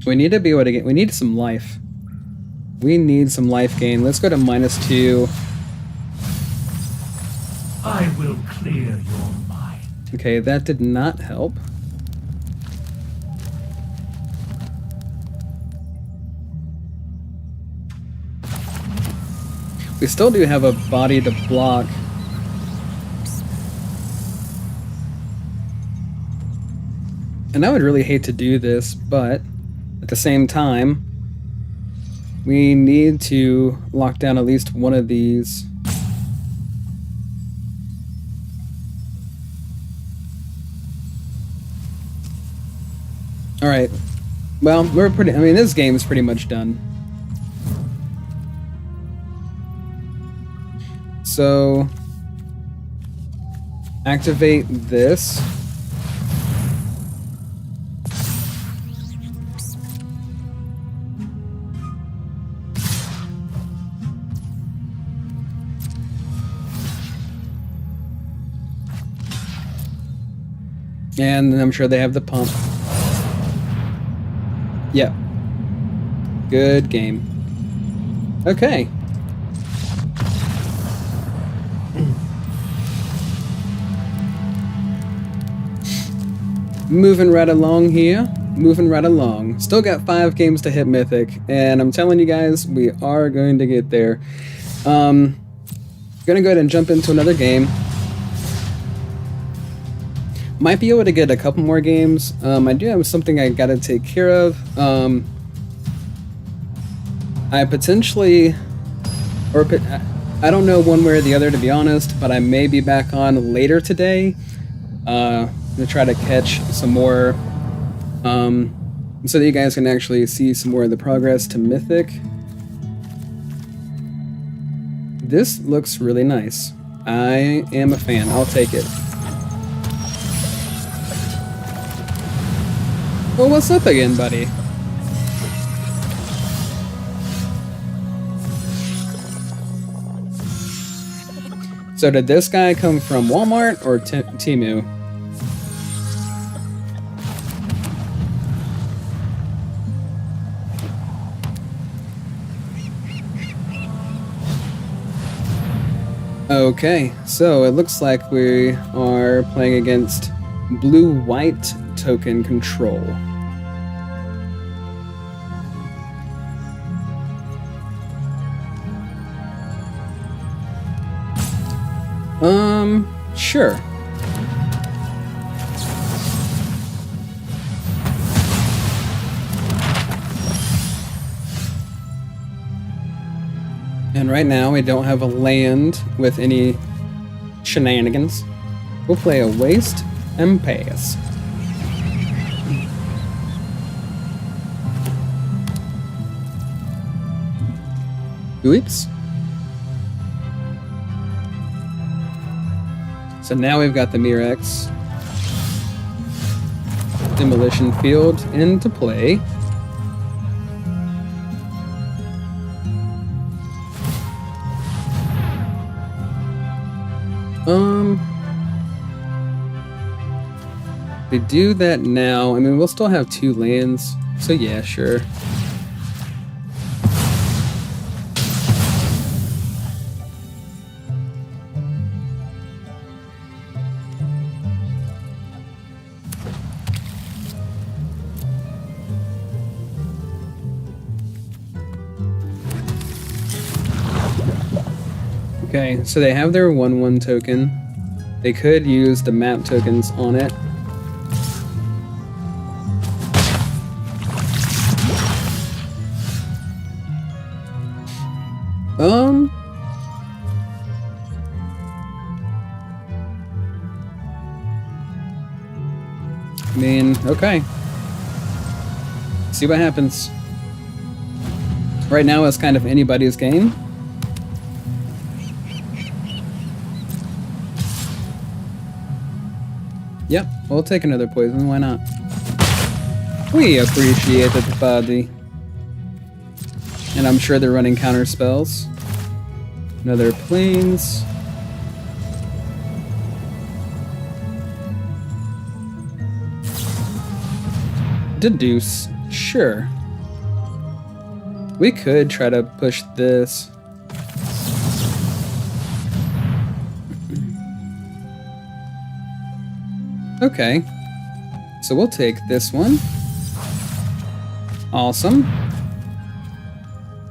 We need to be able to get... We need some life. We need some life gain. Let's go to -2. I will clear your mind. Okay, that did not help. We still do have a body to block. And I would really hate to do this, but at the same time, we need to lock down at least one of these. Alright. Well, we're pretty... I mean, this game is pretty much done. So, activate this. And I'm sure they have the pump. Yep. Good game. Okay. Moving right along here. Moving right along. Still got 5 games to hit Mythic. And I'm telling you guys, we are going to get there. Gonna go ahead and jump into another game. Might be able to get a couple more games. I do have something I gotta take care of. I potentially... I don't know one way or the other, to be honest, but I may be back on later today. To try to catch some more, so that you guys can actually see some more of the progress to Mythic. This looks really nice. I am a fan. I'll take it. Well, what's up again, buddy? So did this guy come from Walmart or Temu? Okay, so it looks like we are playing against blue-white token control. Sure. And right now we don't have a land with any shenanigans. We'll play a waste and pass. Oops. So now we've got the Mirex Demolition Field into play. We do that now. I mean, we'll still have 2 lands, so yeah, sure. Okay, so they have their 1/1 token. They could use the map tokens on it. I mean, okay. See what happens. Right now it's kind of anybody's game. Yep, we'll take another poison, why not? We appreciate it, buddy. And I'm sure they're running counter spells. Another planes. Deduce, sure. We could try to push this. Okay, so we'll take this one. Awesome.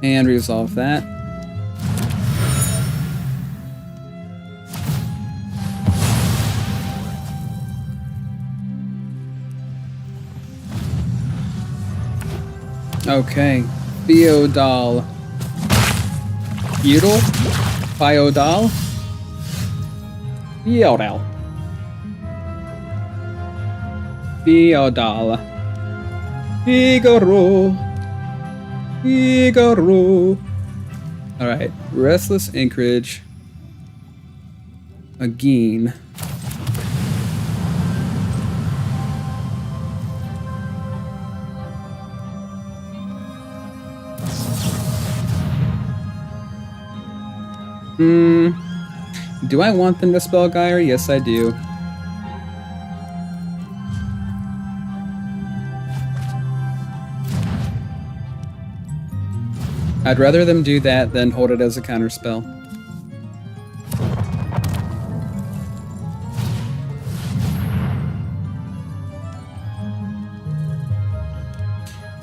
And resolve that. Okay, Theodol. Feudal? Theodol? Theodol. Theodol. Figaro. Figaro. Alright, Restless Anchorage. Again. Do I want them to spell Gyre? Yes, I do. I'd rather them do that than hold it as a counter spell.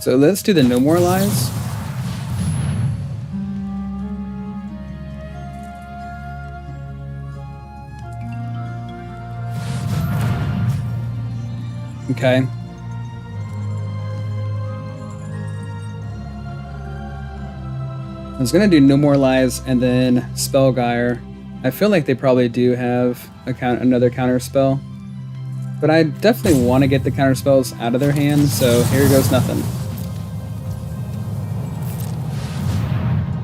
So let's do the No More Lies. Okay. I was gonna do No More Lies and then Spellgyre. I feel like they probably do have another counter spell, but I definitely want to get the counter spells out of their hand. So here goes nothing.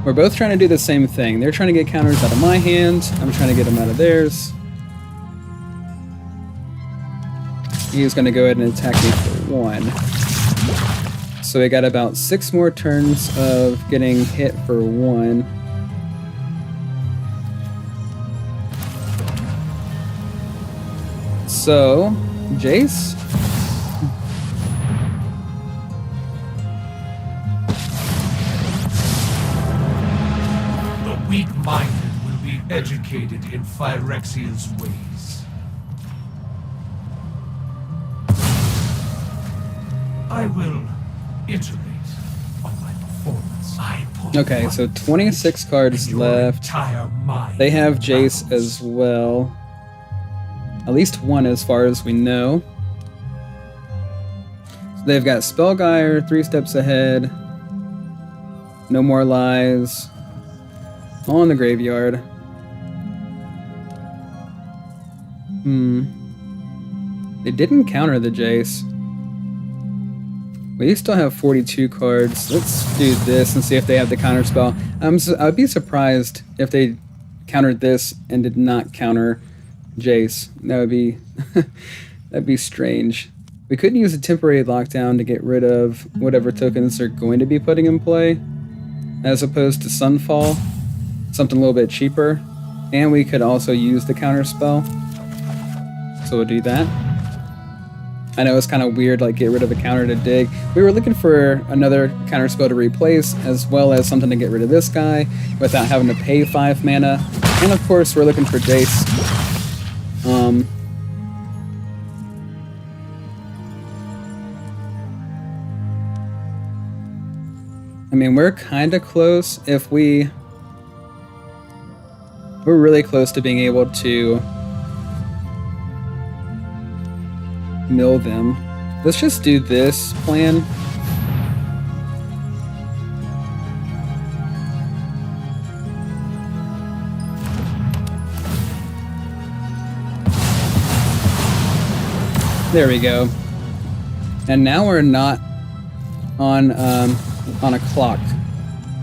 We're both trying to do the same thing. They're trying to get counters out of my hand. I'm trying to get them out of theirs. He's going to go ahead and attack me for 1. So we got about 6 more turns of getting hit for 1. So, Jace? The weak-minded will be educated educated in Phyrexia's ways. I will iterate on my performance. Okay, so 26 cards left. They have Jace as well. At least one as far as we know. So they've got Spellguire 3 steps ahead. No More Lies. All in the graveyard. They didn't counter the Jace. We still have 42 cards. Let's do this and see if they have the counter spell. I'd be surprised if they countered this and did not counter Jace. That would be that'd be strange. We could use a temporary lockdown to get rid of whatever tokens they're going to be putting in play, as opposed to Sunfall, something a little bit cheaper. And we could also use the counter spell. So we'll do that. I know it's kind of weird, like get rid of a counter to dig. We were looking for another counter spell to replace, as well as something to get rid of this guy without having to pay 5 mana. And of course, we're looking for Jace. I mean, we're kind of close. We're really close to being able to mill them. Let's just do this plan. There we go. And now we're not on a clock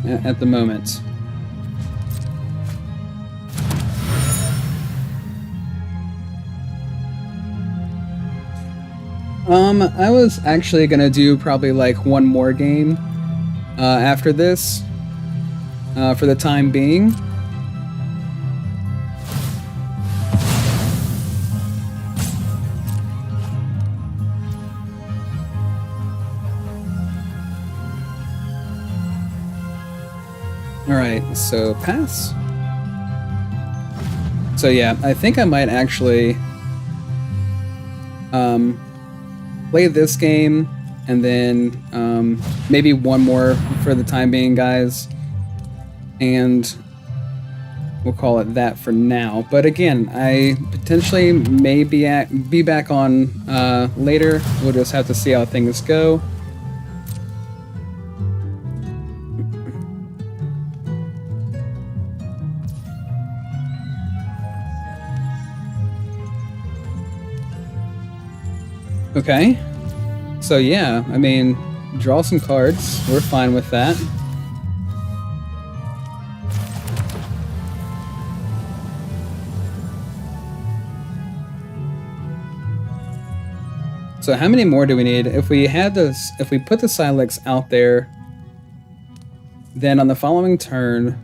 at the moment. I was actually gonna do probably like one more game after this for the time being. Alright, so pass. So yeah, I think I might actually play this game and then maybe one more for the time being, guys. And we'll call it that for now. But again, I potentially may be back on later. We'll just have to see how things go. Okay, so yeah, I mean, draw some cards. We're fine with that. So how many more do we need? If we had this, if we put the Silex out there, then on the following turn,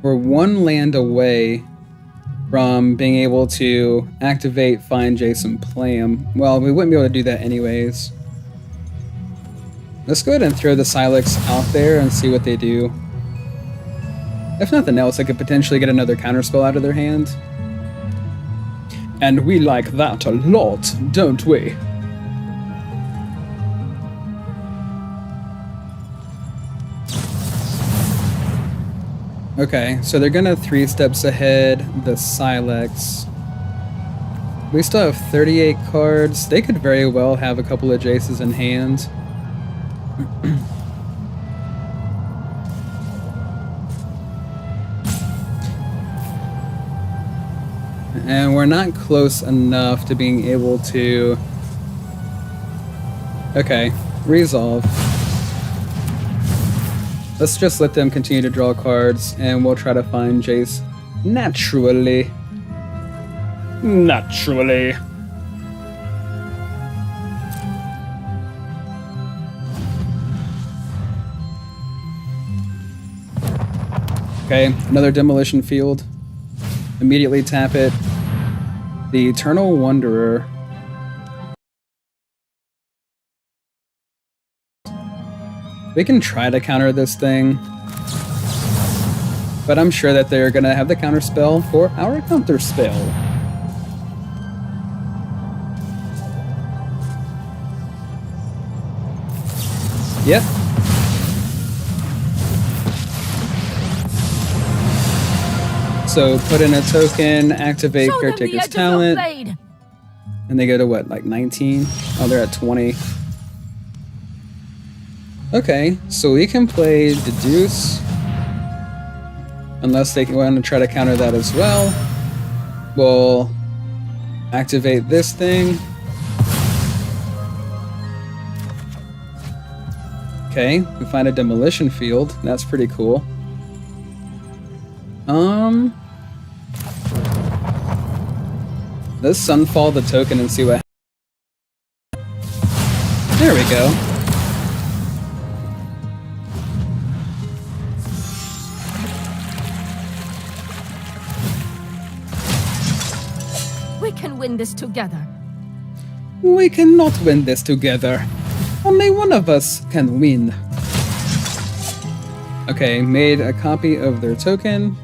we're one land away from being able to activate, find Jason, play him. Well, we wouldn't be able to do that anyways. Let's go ahead and throw the Silex out there and see what they do. If nothing else, I could potentially get another counterspell out of their hand. And we like that a lot, don't we? Okay, so they're gonna 3 steps ahead the Silex. We still have 38 cards. They could very well have a couple of Jaces in hand. And we're not close enough to being able to... Okay, resolve. Let's just let them continue to draw cards, and we'll try to find Jace naturally. Naturally. Okay, another Demolition Field. Immediately tap it. The Eternal Wanderer. We can try to counter this thing. But I'm sure that they're gonna have the counter spell for our counter spell. Yep. So put in a token, activate Caretaker's talent, and they go to what, like 19? Oh, they're at 20. Okay, so we can play Deduce, unless they want to try to counter that as well. We'll activate this thing. Okay, we find a demolition field. That's pretty cool. Let's sunfall the token and see what happens. There we go. We can win this together. We cannot win this together. Only one of us can win. Okay, made a copy of their token.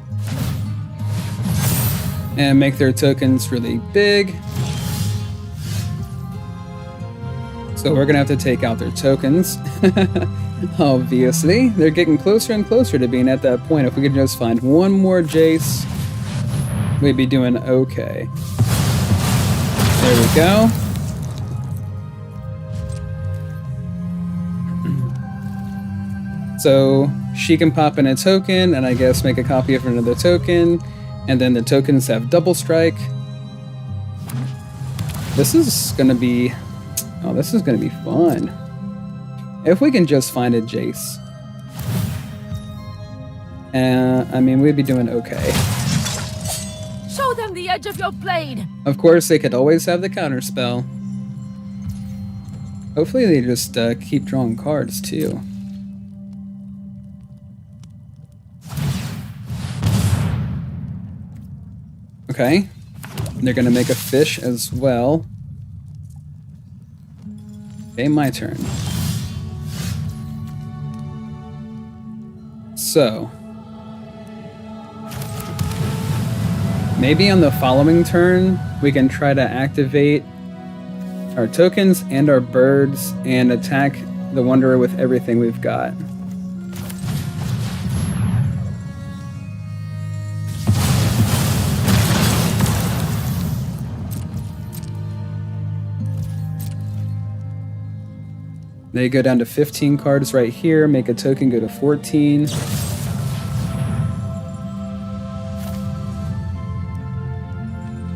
And make their tokens really big. So we're gonna have to take out their tokens. Obviously. They're getting closer and closer to being at that point. If we could just find one more Jace, we'd be doing okay. There we go. So she can pop in a token and I guess make a copy of another token, and then the tokens have double strike. This is gonna be fun. If we can just find a Jace. I mean, we'd be doing okay. Show them the edge of your blade. Of course, they could always have the counter spell. Hopefully they just keep drawing cards too. Okay, they're gonna make a fish as well. Okay, my turn. So, maybe on the following turn, we can try to activate our tokens and our birds and attack the Wanderer with everything we've got. They go down to 15 cards right here, make a token go to 14.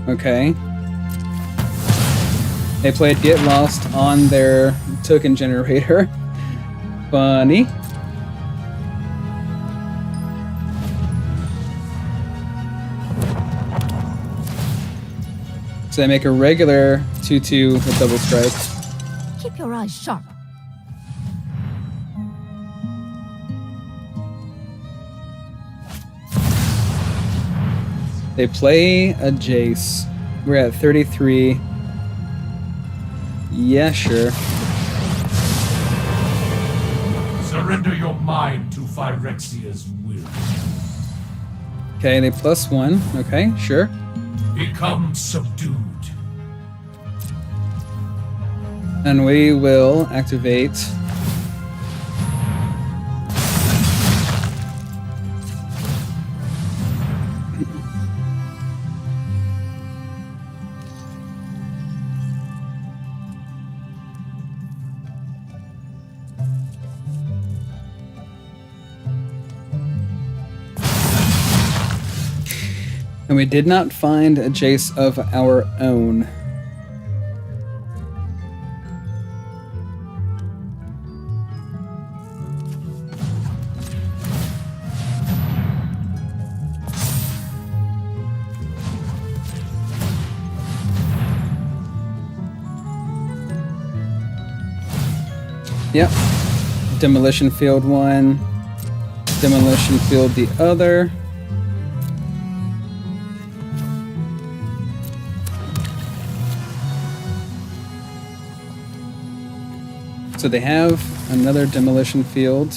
Okay. They played Get Lost on their token generator. Funny. So they make a regular 2/2 with double strike. Keep your eyes sharp. They play a Jace. We're at 33. Yeah, sure. Surrender your mind to Phyrexia's will. Okay, they +1. Okay, sure. Become subdued. And we will activate. And we did not find a Jace of our own. Yep. Demolition field one. Demolition field the other. So they have another demolition field.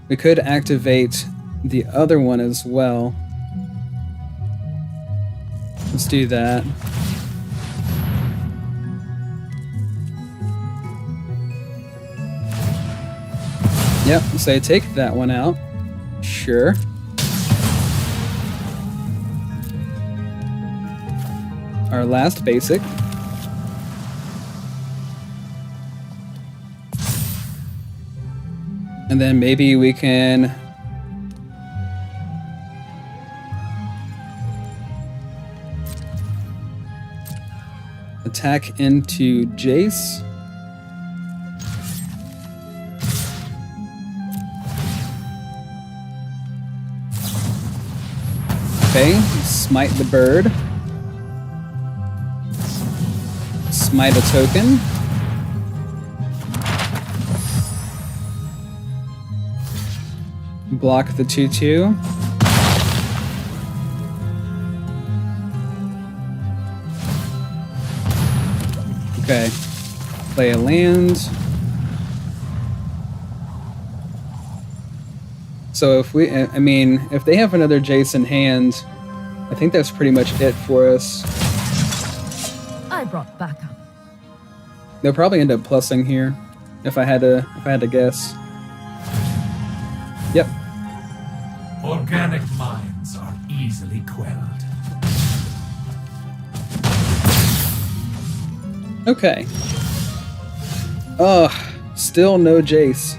We could activate the other one as well. Let's do that. Yep, so take that one out. Sure. Our last basic. And then maybe we can attack into Jace. Okay, smite the bird. Smite a token. Block the 2/2. Okay. Play a land. So if we, I mean, if they have another Jace in hand, I think that's pretty much it for us. I brought backup. They'll probably end up plussing here, if I had to guess. Yep. Organic minds are easily quelled. Okay. Ugh, still no Jace.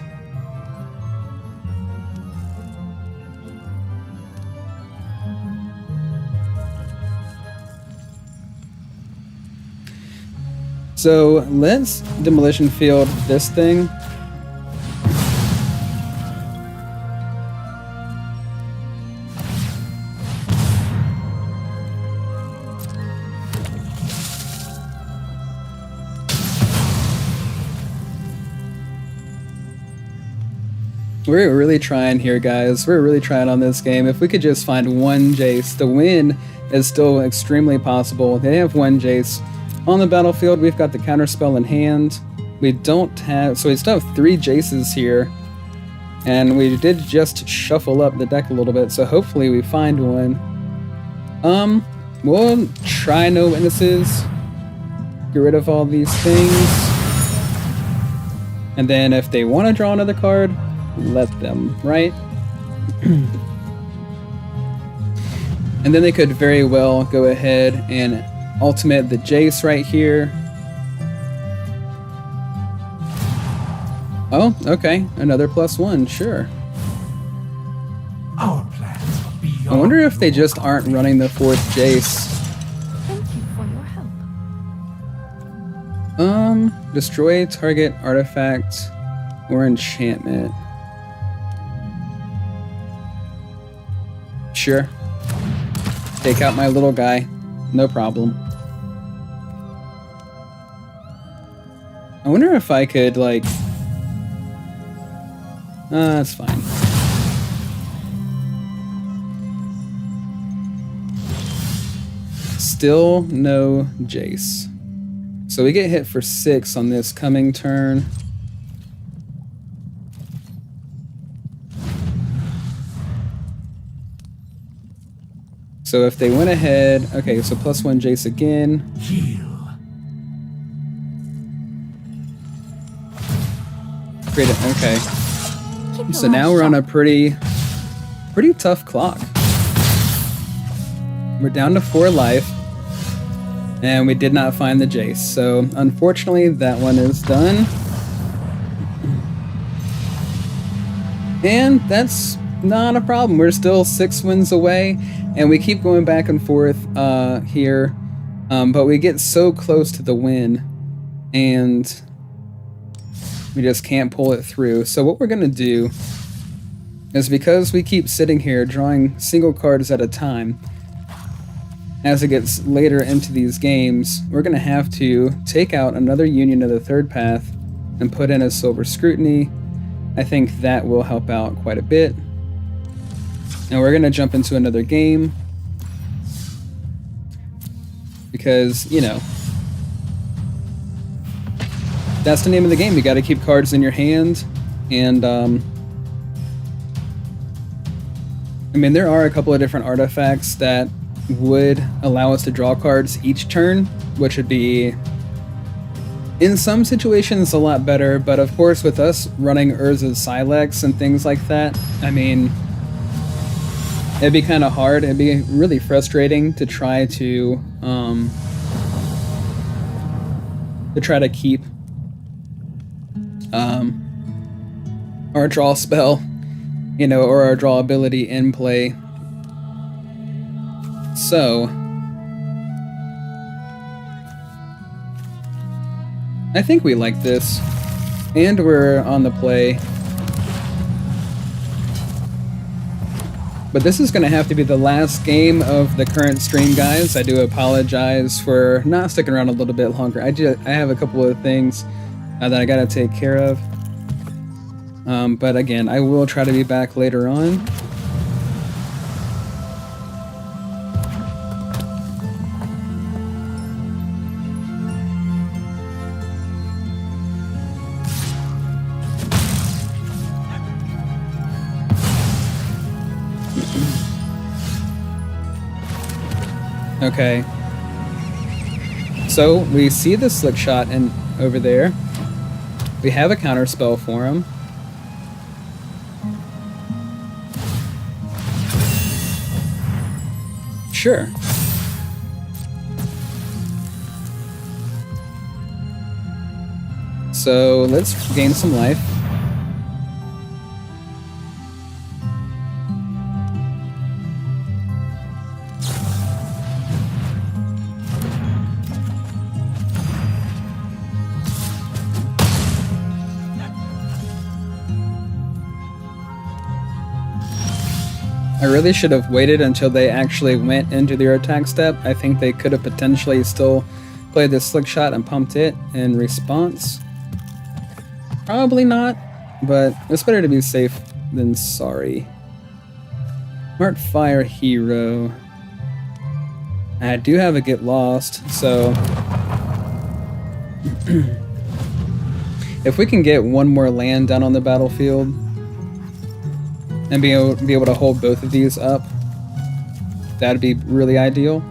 So let's demolition field this thing. We're really trying here, guys. We're really trying on this game. If we could just find one Jace, the win is still extremely possible. They have one Jace on the battlefield. We've got the counterspell in hand. We don't have, so we still have 3 Jaces here. And we did just shuffle up the deck a little bit, so hopefully we find one. We'll try no witnesses. Get rid of all these things. And then if they want to draw another card, let them, right? And then they could very well go ahead and ultimate the Jace right here. Oh, okay. Another +1, sure. Our plans are beyond. I wonder if they just aren't running the 4th Jace. Thank you for your help. Destroy target artifact or enchantment. Sure. Take out my little guy. No problem. I wonder if I could, like... that's fine. Still no Jace. So we get hit for 6 on this coming turn. So if they went ahead... Okay, so +1 Jace again. Heal. Great, okay. Keep So your now mouth we're on a shut. pretty tough clock. We're down to 4 life. And we did not find the Jace. So unfortunately that one is done. And that's not a problem. We're still 6 wins away. And we keep going back and forth here. But we get so close to the win. And we just can't pull it through. So what we're going to do is, because we keep sitting here drawing single cards at a time, as it gets later into these games, we're going to have to take out another Union of the Third Path and put in a Silver Scrutiny. I think that will help out quite a bit. And we're going to jump into another game because, you know, that's the name of the game. You got to keep cards in your hand, and I mean, there are a couple of different artifacts that would allow us to draw cards each turn, which would be, in some situations, a lot better, but of course with us running Urza's Silex and things like that, I mean, it'd be kind of hard. It'd be really frustrating to try to keep our draw spell, you know, or our draw ability in play. So I think we like this, and we're on the play. But this is going to have to be the last game of the current stream, guys. I do apologize for not sticking around a little bit longer. I have a couple of things that I got to take care of. But again, I will try to be back later on. Okay. So we see the slick shot and over there. We have a counter spell for him. Sure. So let's gain some life. I really should have waited until they actually went into their attack step. I think they could have potentially still played this slick shot and pumped it in response. Probably not, but it's better to be safe than sorry. Smart Fire Hero. I do have a Get Lost, so if we can get one more land down on the battlefield and be able to hold both of these up, that'd be really ideal.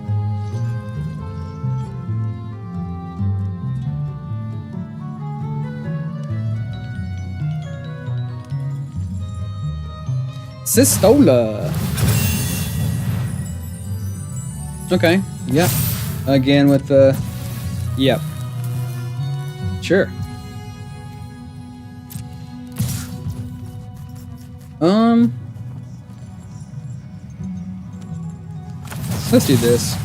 Sistola. Okay, yep. Again with the... Yep. Sure. Let's do this.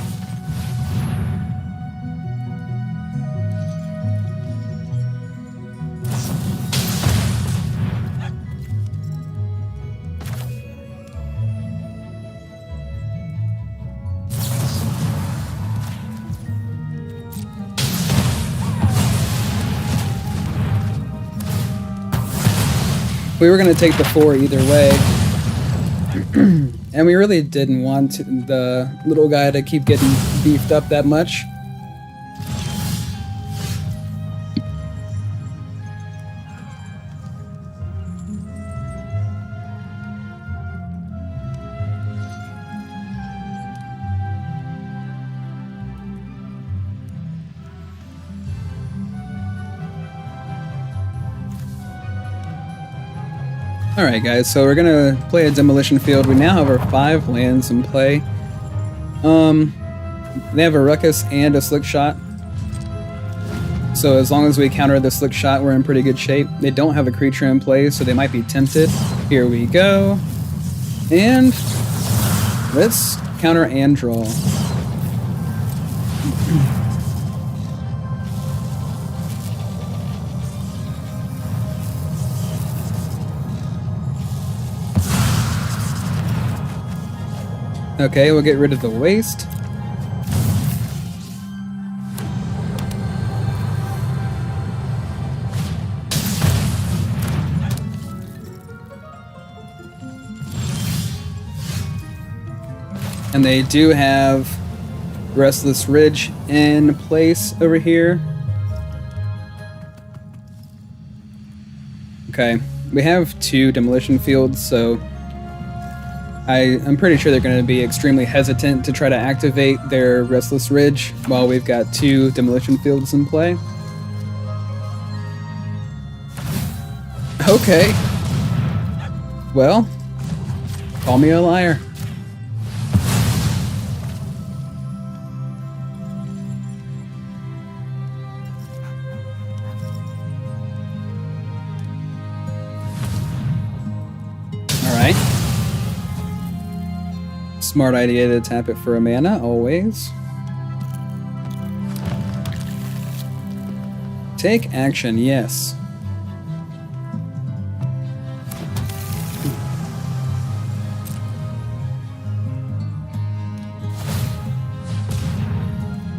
We were going to take the 4 either way. And we really didn't want the little guy to keep getting beefed up that much. Alright guys, so we're gonna play a demolition field. We now have our 5 lands in play. They have a ruckus and a slick shot. So as long as we counter the slick shot, we're in pretty good shape. They don't have a creature in play, so they might be tempted. Here we go. And let's counter and draw. Okay, we'll get rid of the waste. And they do have Restless Ridge in place over here. Okay, we have 2 demolition fields, so I'm pretty sure they're going to be extremely hesitant to try to activate their Restless Ridge while we've got 2 demolition fields in play. Okay. Well, call me a liar. Alright. Smart idea to tap it for a mana, always. Take action, yes.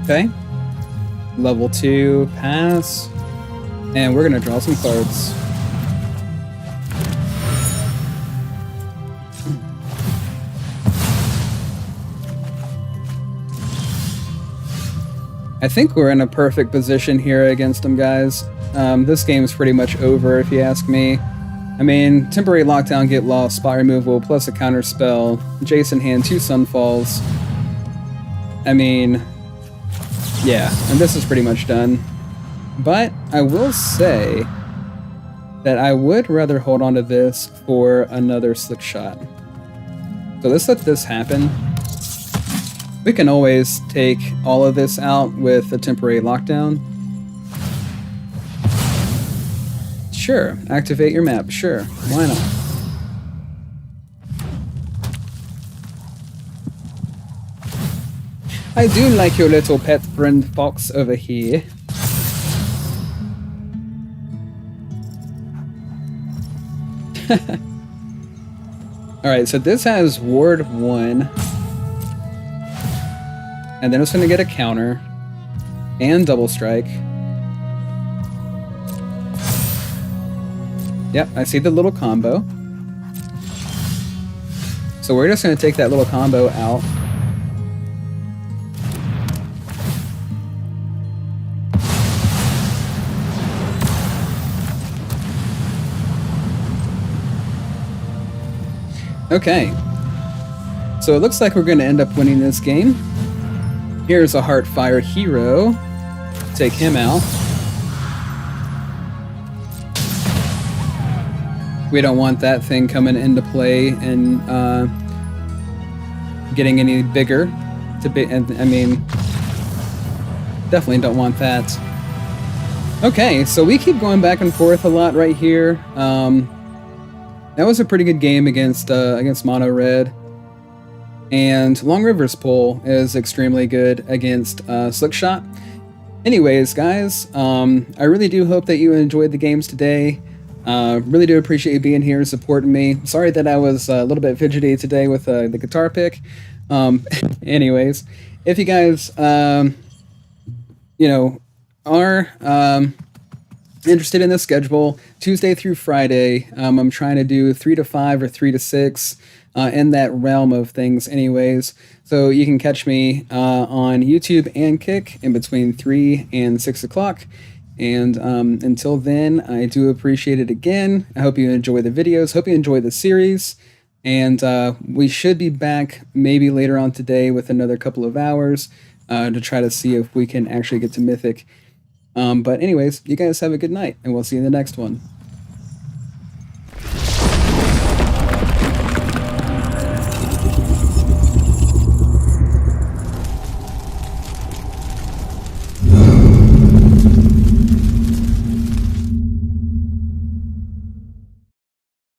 Okay. Level 2, pass. And we're gonna draw some cards. I think we're in a perfect position here against them, guys. This game's pretty much over, if you ask me. I mean, temporary lockdown, get lost, spot removal, plus a counter spell, Jason hand, 2 Sunfalls. I mean, yeah, and this is pretty much done. But I will say that I would rather hold on to this for another Slick Shot. So let's let this happen. We can always take all of this out with a temporary lockdown. Sure, activate your map, sure, why not? I do like your little pet friend fox over here. Alright, so this has Ward 1. And then it's going to get a counter and double strike. Yep, I see the little combo. So we're just going to take that little combo out. Okay. So it looks like we're going to end up winning this game. Here's a Heartfire Hero. Take him out. We don't want that thing coming into play and getting any bigger. I mean, definitely don't want that. Okay, so we keep going back and forth a lot right here. That was a pretty good game against Mono Red. And Long River's pull is extremely good against Slick Shot. Anyways, guys, I really do hope that you enjoyed the games today. Really do appreciate you being here and supporting me. Sorry that I was a little bit fidgety today with the guitar pick. Anyways, if you guys, you know, are interested in this schedule, Tuesday through Friday, I'm trying to do 3 to 5 or 3 to 6. In that realm of things anyways. So you can catch me on YouTube and Kick in between 3 and 6 o'clock. And until then, I do appreciate it again. I hope you enjoy the videos. Hope you enjoy the series. And we should be back maybe later on today with another couple of hours to try to see if we can actually get to Mythic. But anyways, you guys have a good night, and we'll see you in the next one.